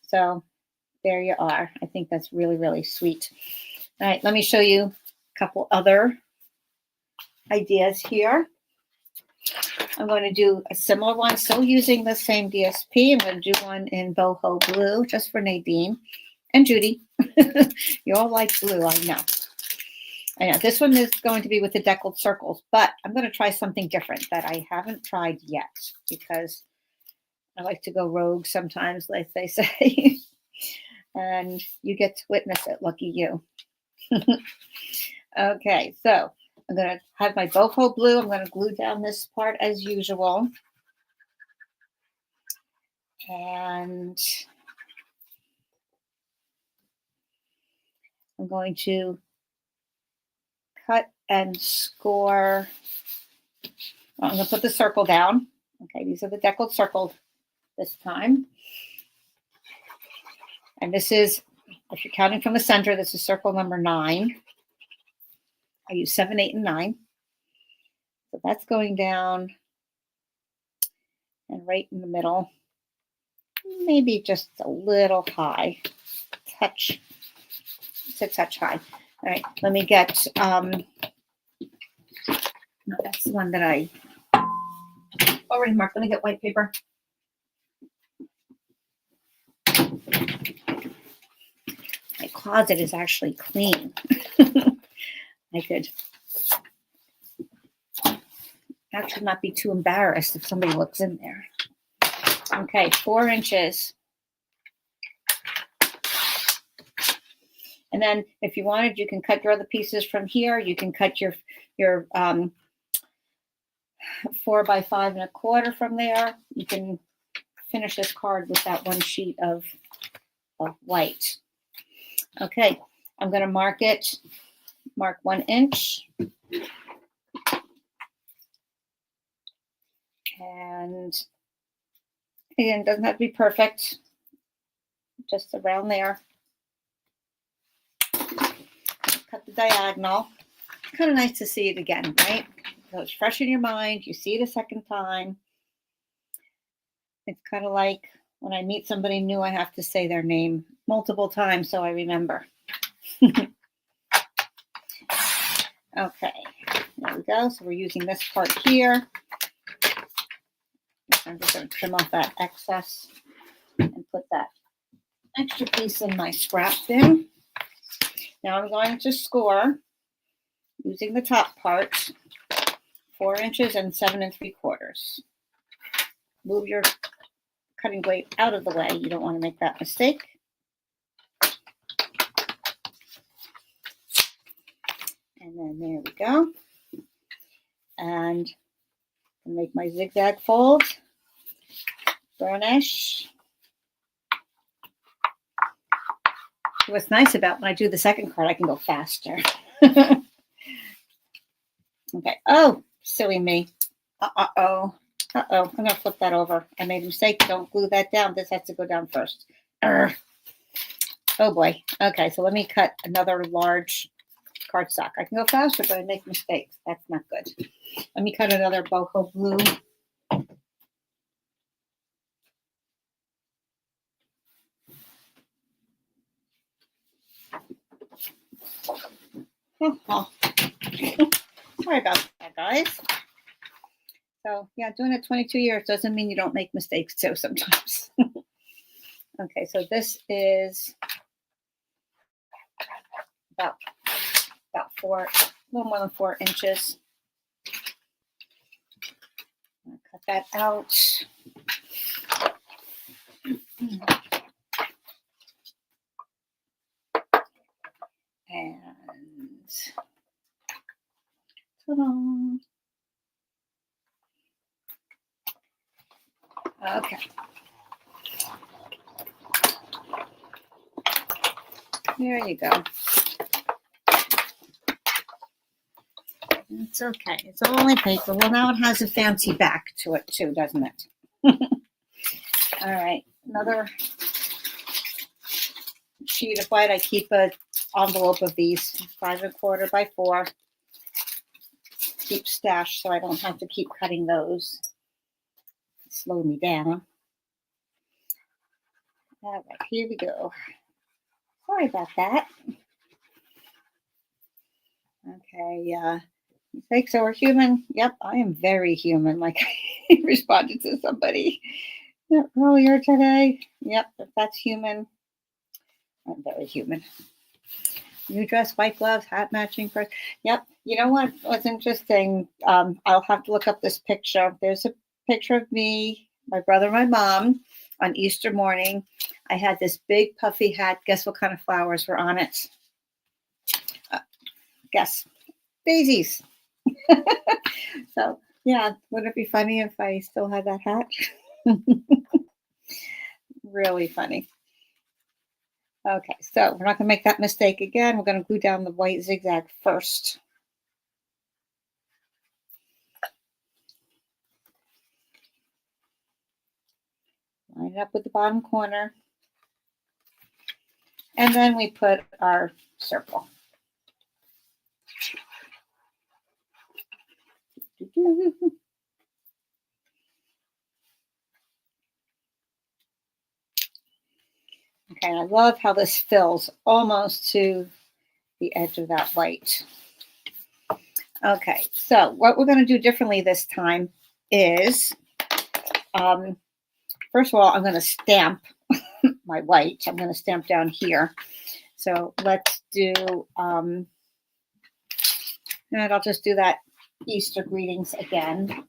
So there you are. I think that's really, really sweet. All right, let me show you a couple other ideas here. I'm going to do a similar one, still using the same DSP. I'm going to do one in boho blue, just for Nadine and Judy. You all like blue, I know. I know. This one is going to be with the deckled circles, but I'm going to try something different that I haven't tried yet because I like to go rogue sometimes, like they say. And you get to witness it. Lucky you. Okay, so I'm going to have my boho blue. I'm going to glue down this part as usual. And I'm going to cut and score. I'm going to put the circle down. Okay, these are the deckled circles this time. And this is, if you're counting from the center, this is circle number 9. I use 7, 8, and 9. So that's going down and right in the middle. Maybe just a little high. Touch. It's a touch high. All right, let me get, no, that's the one that I already marked. Let me get white paper. My closet is actually clean. I could actually not be too embarrassed if somebody looks in there. Okay, 4 inches. And then if you wanted, you can cut your other pieces from here. You can cut your 4 by 5 1/4 from there. You can finish this card with that one sheet of white. Okay, I'm going to mark 1 inch. And again, it doesn't have to be perfect, just around there. Cut the diagonal. Kind of nice to see it again, right? So it's fresh in your mind. You see it a second time. It's kind of like when I meet somebody new, I have to say their name multiple times so I remember. Okay, there we go. So we're using this part here. I'm just going to trim off that excess and put that extra piece in my scrap bin. Now I'm going to score using the top part, 4 inches and 7 3/4. Move your cutting blade out of the way. You don't want to make that mistake. And then there we go. And make my zigzag fold. Burnish. What's nice about when I do the second card, I can go faster. Okay. Oh, silly me. Uh-oh. Uh-oh, I'm going to flip that over. I made a mistake. Don't glue that down. This has to go down first. Urgh. Oh boy. Okay, so let me cut another large cardstock. I can go faster, but I make mistakes. That's not good. Let me cut another boho blue. Oh. Sorry about that, guys. So yeah, doing it 22 years doesn't mean you don't make mistakes too sometimes. Okay, so this is about 4, a little more than 4 inches. I'll cut that out. And ta-da. Okay. There you go. It's okay. It's only paper. Well, now it has a fancy back to it too, doesn't it? All right. Another sheet of white. I keep an envelope of these 5 1/4 by 4. Keep stashed so I don't have to keep cutting those. Slow me down. All right, here we go. Sorry about that. Okay, thanks. So we're human. Yep, I am very human. Like I responded to somebody earlier today. Yep, if that's human, I'm very human. New dress, white gloves, hat matching purse. Yep. You know what was interesting? I'll have to look up this picture. There's a picture of me, my brother, my mom on Easter morning. I had this big puffy hat. Guess what kind of flowers were on it? Guess. Daisies. So yeah, wouldn't it be funny if I still had that hat? Really funny. Okay, so we're not going to make that mistake again. We're going to glue down the white zigzag first. Line it up with the bottom corner. And then we put our circle. Okay, I love how this fills almost to the edge of that white. Okay, so what we're going to do differently this time is, first of all, I'm going to stamp my white. I'm going to stamp down here. So let's do, and I'll just do that Easter greetings again.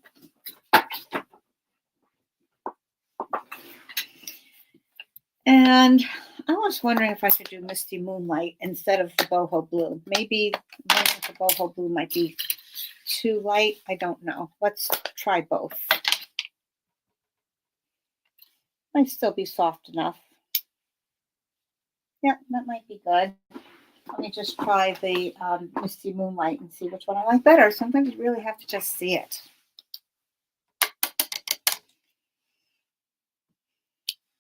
And I was wondering if I could do Misty Moonlight instead of the boho blue. Maybe the boho blue might be too light. I don't know. Let's try both. Might still be soft enough. Yep, that might be good. Let me just try the Misty Moonlight and see which one I like better. Sometimes you really have to just see it.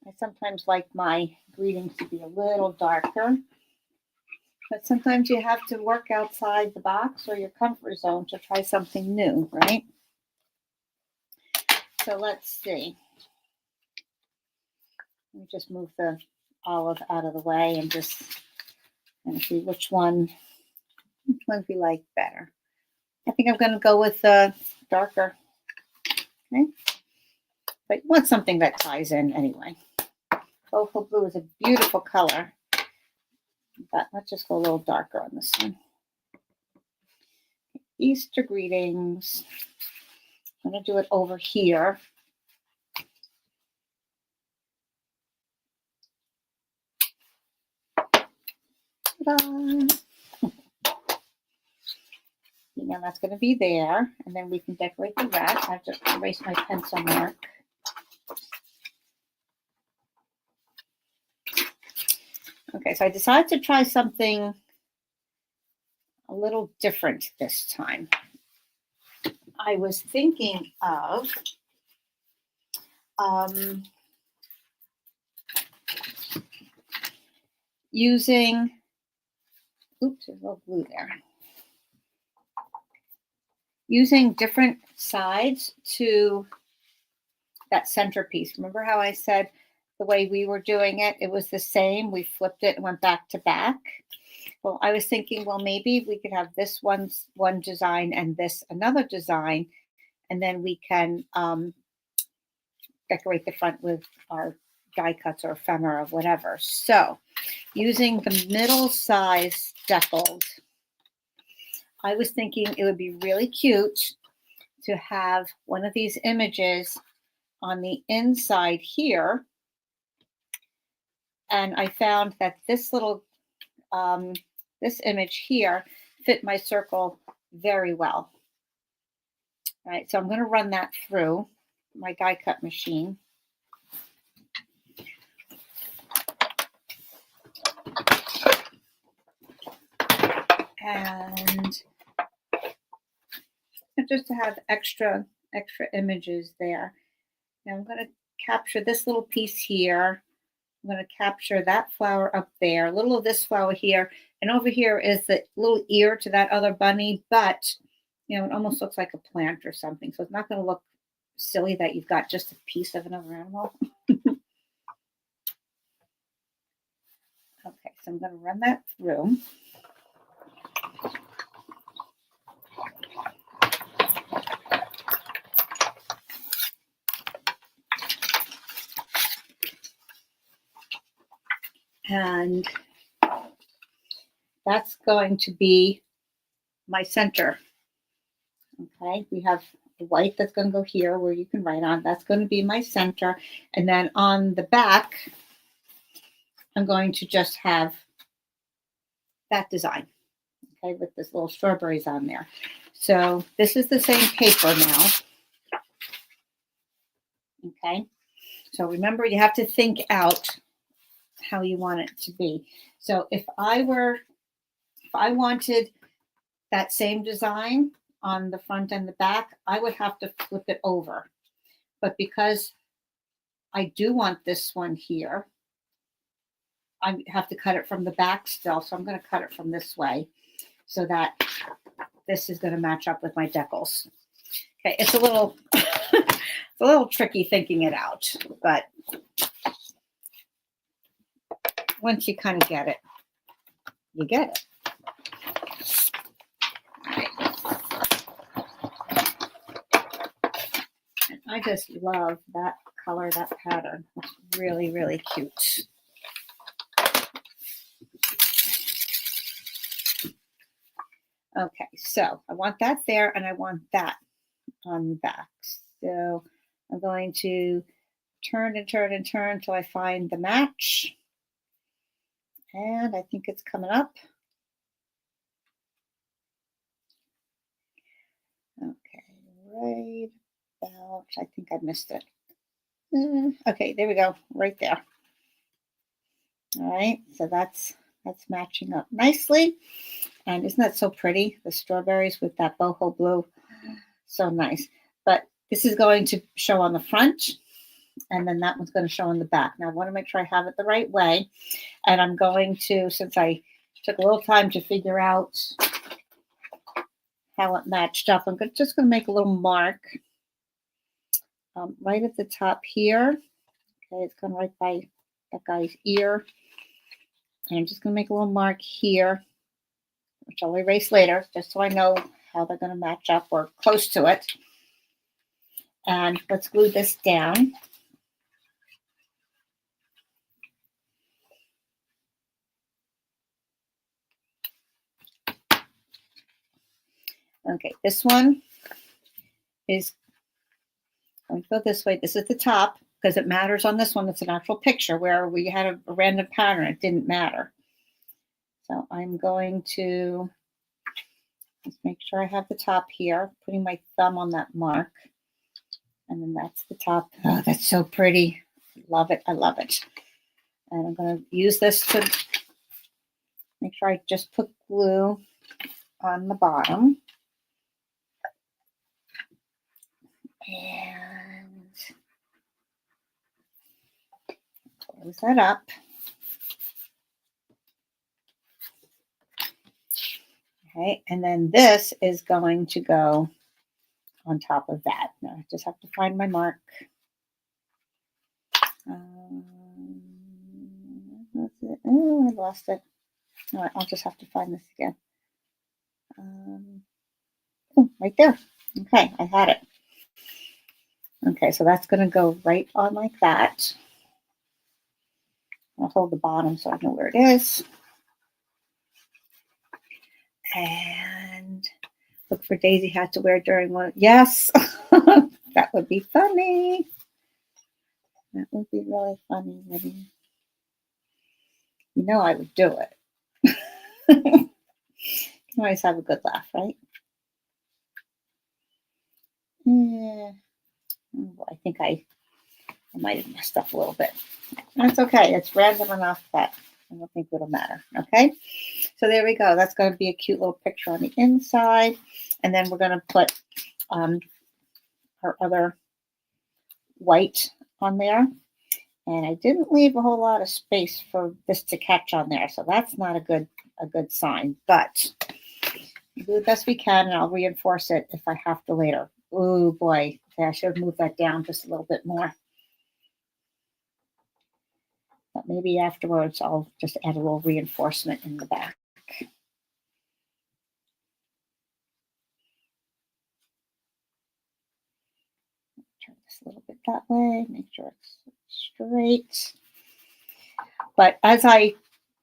I sometimes like my greetings to be a little darker, but sometimes you have to work outside the box or your comfort zone to try something new, right? So let's see. Let me just move the olive out of the way and just see which one we like better. I think I'm going to go with darker. Okay, but you want something that ties in anyway. Boho blue is a beautiful color, but let's just go a little darker on this one. Easter greetings. I'm going to do it over here. Ta-da! And that's going to be there, and then we can decorate the rest. I have to erase my pencil mark. Okay, so I decided to try something a little different this time. I was thinking of using, oops, there's a little glue there. Using different sides to that centerpiece. Remember how I said the way we were doing it, it was the same. We flipped it and went back to back. Well, I was thinking, well, maybe we could have this one design and this another design, and then we can decorate the front with our die cuts or ephemera or whatever. So using the middle size decals, I was thinking it would be really cute to have one of these images on the inside here. And I found that this little, this image here fit my circle very well. All right, so I'm going to run that through my die cut machine. And just to have extra images there. Now I'm going to capture this little piece here. I'm going to capture that flower up there, a little of this flower here, and over here is the little ear to that other bunny, but you know, it almost looks like a plant or something. So it's not going to look silly that you've got just a piece of another animal. Okay, so I'm going to run that through. And that's going to be my center. Okay, we have the white that's going to go here where you can write on. That's going to be my center. And then on the back, I'm going to just have that design, okay, with this little strawberries on there. So this is the same paper now. Okay, so remember, you have to think out how you want it to be. So if I wanted that same design on the front and the back, I would have to flip it over. But because I do want this one here, I have to cut it from the back still. So I'm going to cut it from this way so that this is going to match up with my decals. Okay, it's a little, it's a little tricky thinking it out, but once you kind of get it, you get it. And I just love that color, that pattern. It's really, really cute. Okay, so I want that there and I want that on the back. So I'm going to turn and turn and turn until I find the match. And I think it's coming up. Okay, right about, I think I missed it. Okay, there we go, right there. All right, so that's matching up nicely. And isn't that so pretty? The strawberries with that boho blue. So nice. But this is going to show on the front, and then that one's going to show on the back. Now I want to make sure I have it the right way. And I'm going to, since I took a little time to figure out how it matched up, I'm just going to make a little mark right at the top here. Okay, it's going right by that guy's ear. And I'm just going to make a little mark here, which I'll erase later, just so I know how they're going to match up or close to it. And let's glue this down. Okay, this one is going to go this way. This is the top because it matters on this one. It's an actual picture where we had a random pattern. It didn't matter. So I'm going to just make sure I have the top here, putting my thumb on that mark. And then that's the top. Oh, that's so pretty. Love it. I love it. And I'm going to use this to make sure I just put glue on the bottom. And close that up. Okay, and then this is going to go on top of that. Now I just have to find my mark. That's it. Oh, I lost it. All right, I'll just have to find this again. Oh, right there. Okay, I had it. Okay, so that's going to go right on like that. I'll hold the bottom so I know where it is. And look for Daisy hat to wear during one. Yes, that would be funny. That would be really funny. You know I would do it. You can always have a good laugh, right? Yeah. Oh, I think I might have messed up a little bit. That's okay. It's random enough that I don't think it'll matter. Okay. So there we go. That's going to be a cute little picture on the inside. And then we're going to put our other white on there. And I didn't leave a whole lot of space for this to catch on there. So that's not a good sign. But we do the best we can, and I'll reinforce it if I have to later. Oh boy. Okay, I should have moved that down just a little bit more. But maybe afterwards I'll just add a little reinforcement in the back. Turn this a little bit that way, make sure it's straight. But as I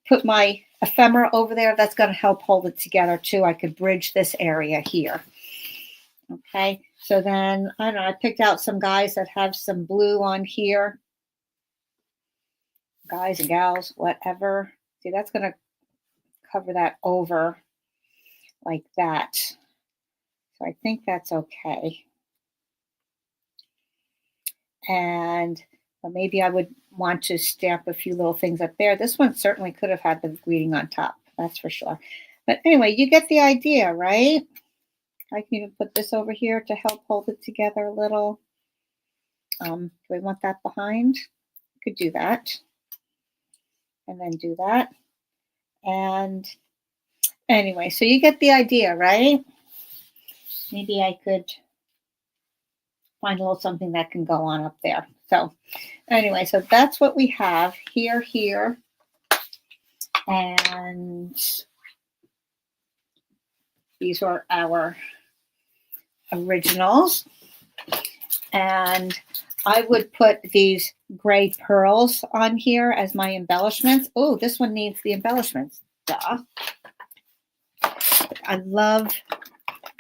put my ephemera over there, that's going to help hold it together too. I could bridge this area here. Okay, so then, I don't know, I picked out some guys that have some blue on here. Guys and gals, whatever. See, that's going to cover that over like that. So I think that's okay. And maybe I would want to stamp a few little things up there. This one certainly could have had the greeting on top, that's for sure. But anyway, you get the idea, right? I can even put this over here to help hold it together a little. Do we want that behind? Could do that. And then do that. And anyway, so you get the idea, right? Maybe I could find a little something that can go on up there. So anyway, so that's what we have here. And these are our originals. And I would put these gray pearls on here as my embellishments. Oh, this one needs the embellishments. Duh. I love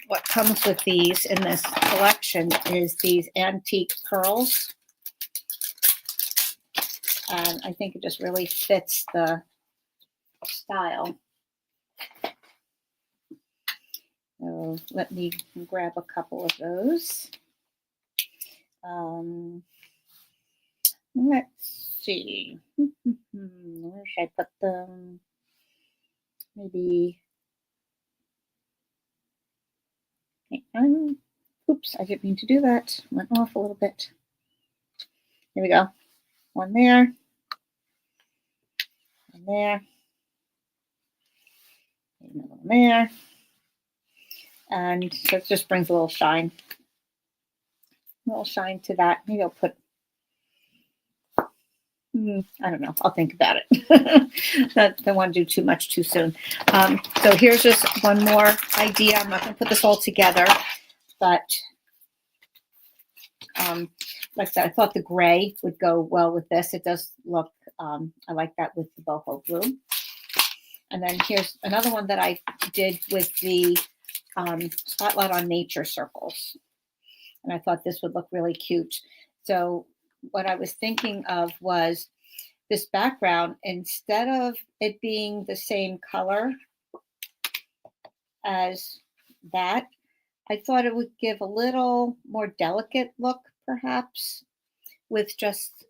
what comes with these in this collection is these antique pearls. And I think it just really fits the style. So let me grab a couple of those. Let's see. Where should I put them? Maybe. Oops, I didn't mean to do that. Went off a little bit. Here we go. One there. One there. Another one there. And so it just brings a little shine. A little shine to that. Maybe I'll put, I don't know. I'll think about it. I don't want to do too much too soon. So here's just one more idea. I'm not going to put this all together, but like I said, I thought the gray would go well with this. It does look, I like that with the boho blue. And then here's another one that I did with the Spotlight on Nature circles. And I thought this would look really cute. So what I was thinking of was this background, instead of it being the same color as that, I thought it would give a little more delicate look, perhaps, with just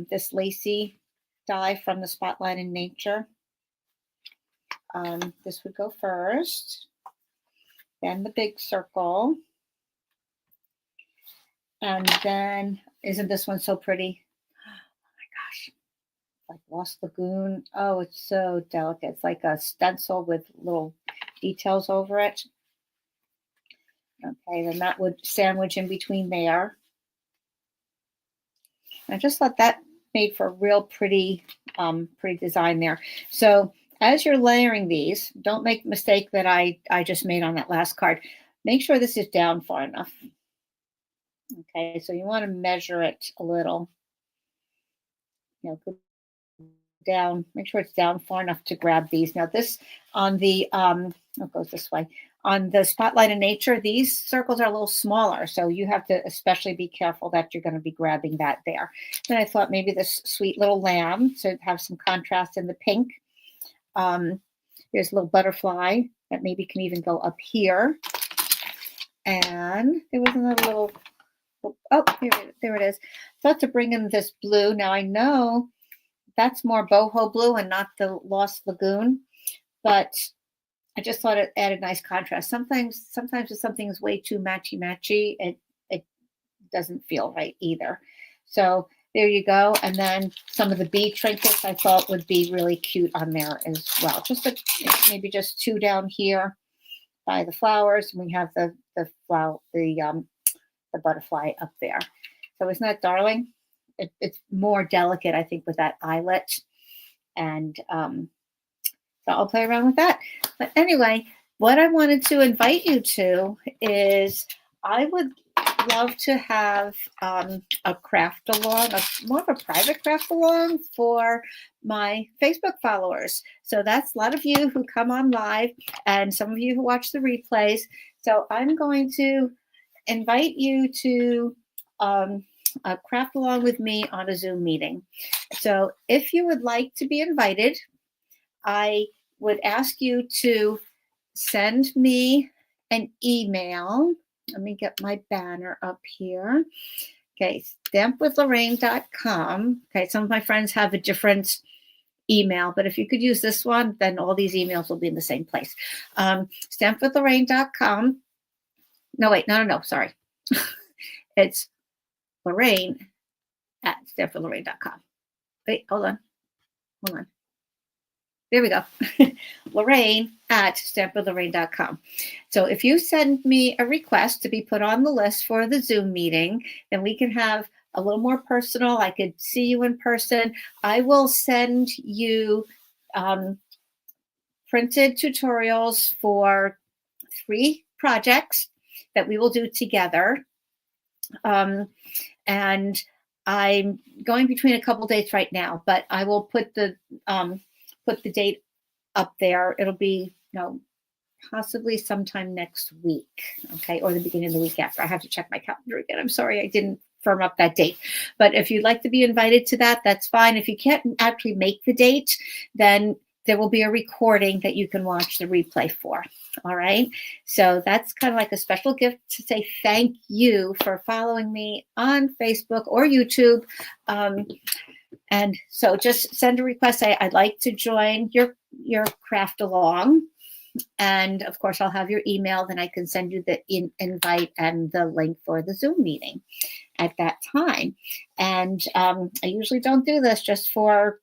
this lacy dye from the Spotlight in Nature. This would go first, then the big circle. And then, isn't this one so pretty? Oh my gosh. like Lost Lagoon. Oh, it's so delicate. It's like a stencil with little details over it. Okay, then that would sandwich in between there. I just thought that made for a real pretty, pretty design there. So as you're layering these, don't make the mistake that I just made on that last card. Make sure this is down far enough. Okay, so you want to measure it a little. Go down. Make sure it's down far enough to grab these. Now this on the it goes this way. On the Spotlight of Nature, these circles are a little smaller, so you have to especially be careful that you're going to be grabbing that there. Then I thought maybe this sweet little lamb to have some contrast in the pink. There's a little butterfly that maybe can even go up here. And there was another little, oh, there it is. Thought to bring in this blue. Now I know that's more boho blue and not the Lost Lagoon, but I just thought it added nice contrast. Sometimes if something's way too matchy, it doesn't feel right either. So there you go. And then some of the bee trinkets I thought would be really cute on there as well. Maybe just two down here by the flowers. And we have the butterfly up there. So isn't that darling? It's more delicate, I think, with that eyelet. And so I'll play around with that. But anyway, what I wanted to invite you to is I would love to have a craft along, more of a private craft along for my Facebook followers. So that's a lot of you who come on live and some of you who watch the replays. So I'm going to invite you to craft along with me on a Zoom meeting. So if you would like to be invited, I would ask you to send me an email. Let me get my banner up here. Okay, stampwithlorraine.com. Okay, some of my friends have a different email, but if you could use this one, then all these emails will be in the same place. Stampwithlorraine.com. No, wait, no, sorry. It's Lorraine at stampwithlorraine.com. Wait, hold on. There we go. Lorraine at stampwithlorraine.com. So if you send me a request to be put on the list for the Zoom meeting, then we can have a little more personal. I could see you in person. I will send you printed tutorials for 3 projects that we will do together. And I'm going between a couple dates right now, but I will put the date up there. It'll be, possibly sometime next week, okay, or the beginning of the week after. I have to check my calendar again. I'm sorry I didn't firm up that date. But if you'd like to be invited to that, that's fine. If you can't actually make the date, then there will be a recording that you can watch the replay for. All right. So that's kind of like a special gift to say thank you for following me on Facebook or YouTube. And so just send a request. Say, I'd like to join your craft along. And of course, I'll have your email. Then I can send you the invite and the link for the Zoom meeting at that time. And I usually don't do this just for,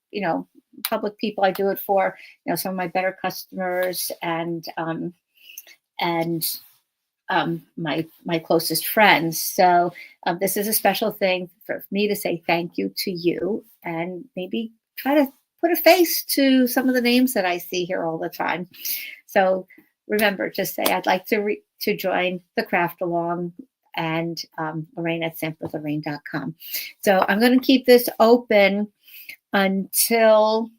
public people. I do it for, some of my better customers and my closest friends. So this is a special thing for me to say thank you to you and maybe try to put a face to some of the names that I see here all the time. So remember, just say, I'd like to join the craft along, and Lorraine at stampwithlorraine.com. So I'm going to keep this open until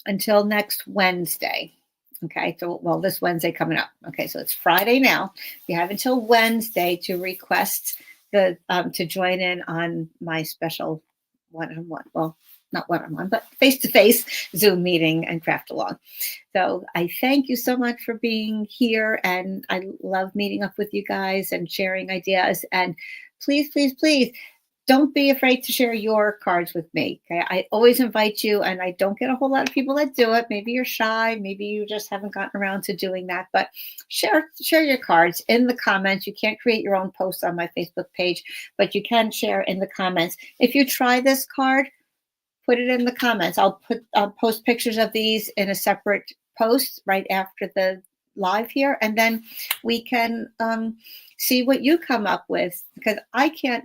next Wednesday. Okay, so, this Wednesday coming up. Okay, so it's Friday now. You have until Wednesday to request to join in on my special one-on-one. Well, not one-on-one, but face-to-face Zoom meeting and craft along. So I thank you so much for being here, and I love meeting up with you guys and sharing ideas. And please, please, please don't be afraid to share your cards with me. Okay? I always invite you, and I don't get a whole lot of people that do it. Maybe you're shy, maybe you just haven't gotten around to doing that. But share your cards in the comments. You can't create your own post on my Facebook page, but you can share in the comments. If you try this card, put it in the comments. I'll post pictures of these in a separate post right after the live here, and then we can see what you come up with, because I can't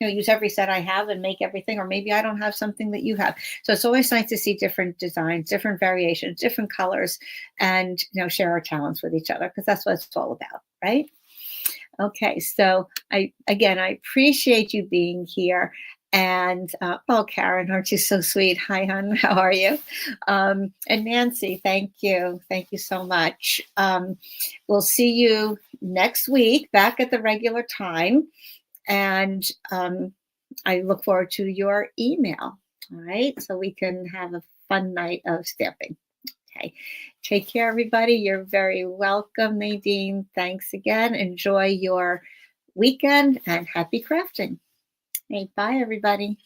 use every set I have and make everything, or maybe I don't have something that you have. So it's always nice to see different designs, different variations, different colors, and share our talents with each other, because that's what it's all about, right? Okay, so I appreciate you being here. And oh, Karen, aren't you so sweet? Hi, hon. How are you? And Nancy, thank you so much. We'll see you next week back at the regular time, and I look forward to your email. All right, so we can have a fun night of stamping. Okay, take care, everybody. You're very welcome, Nadine. Thanks again. Enjoy your weekend and happy crafting. Hey, bye, everybody.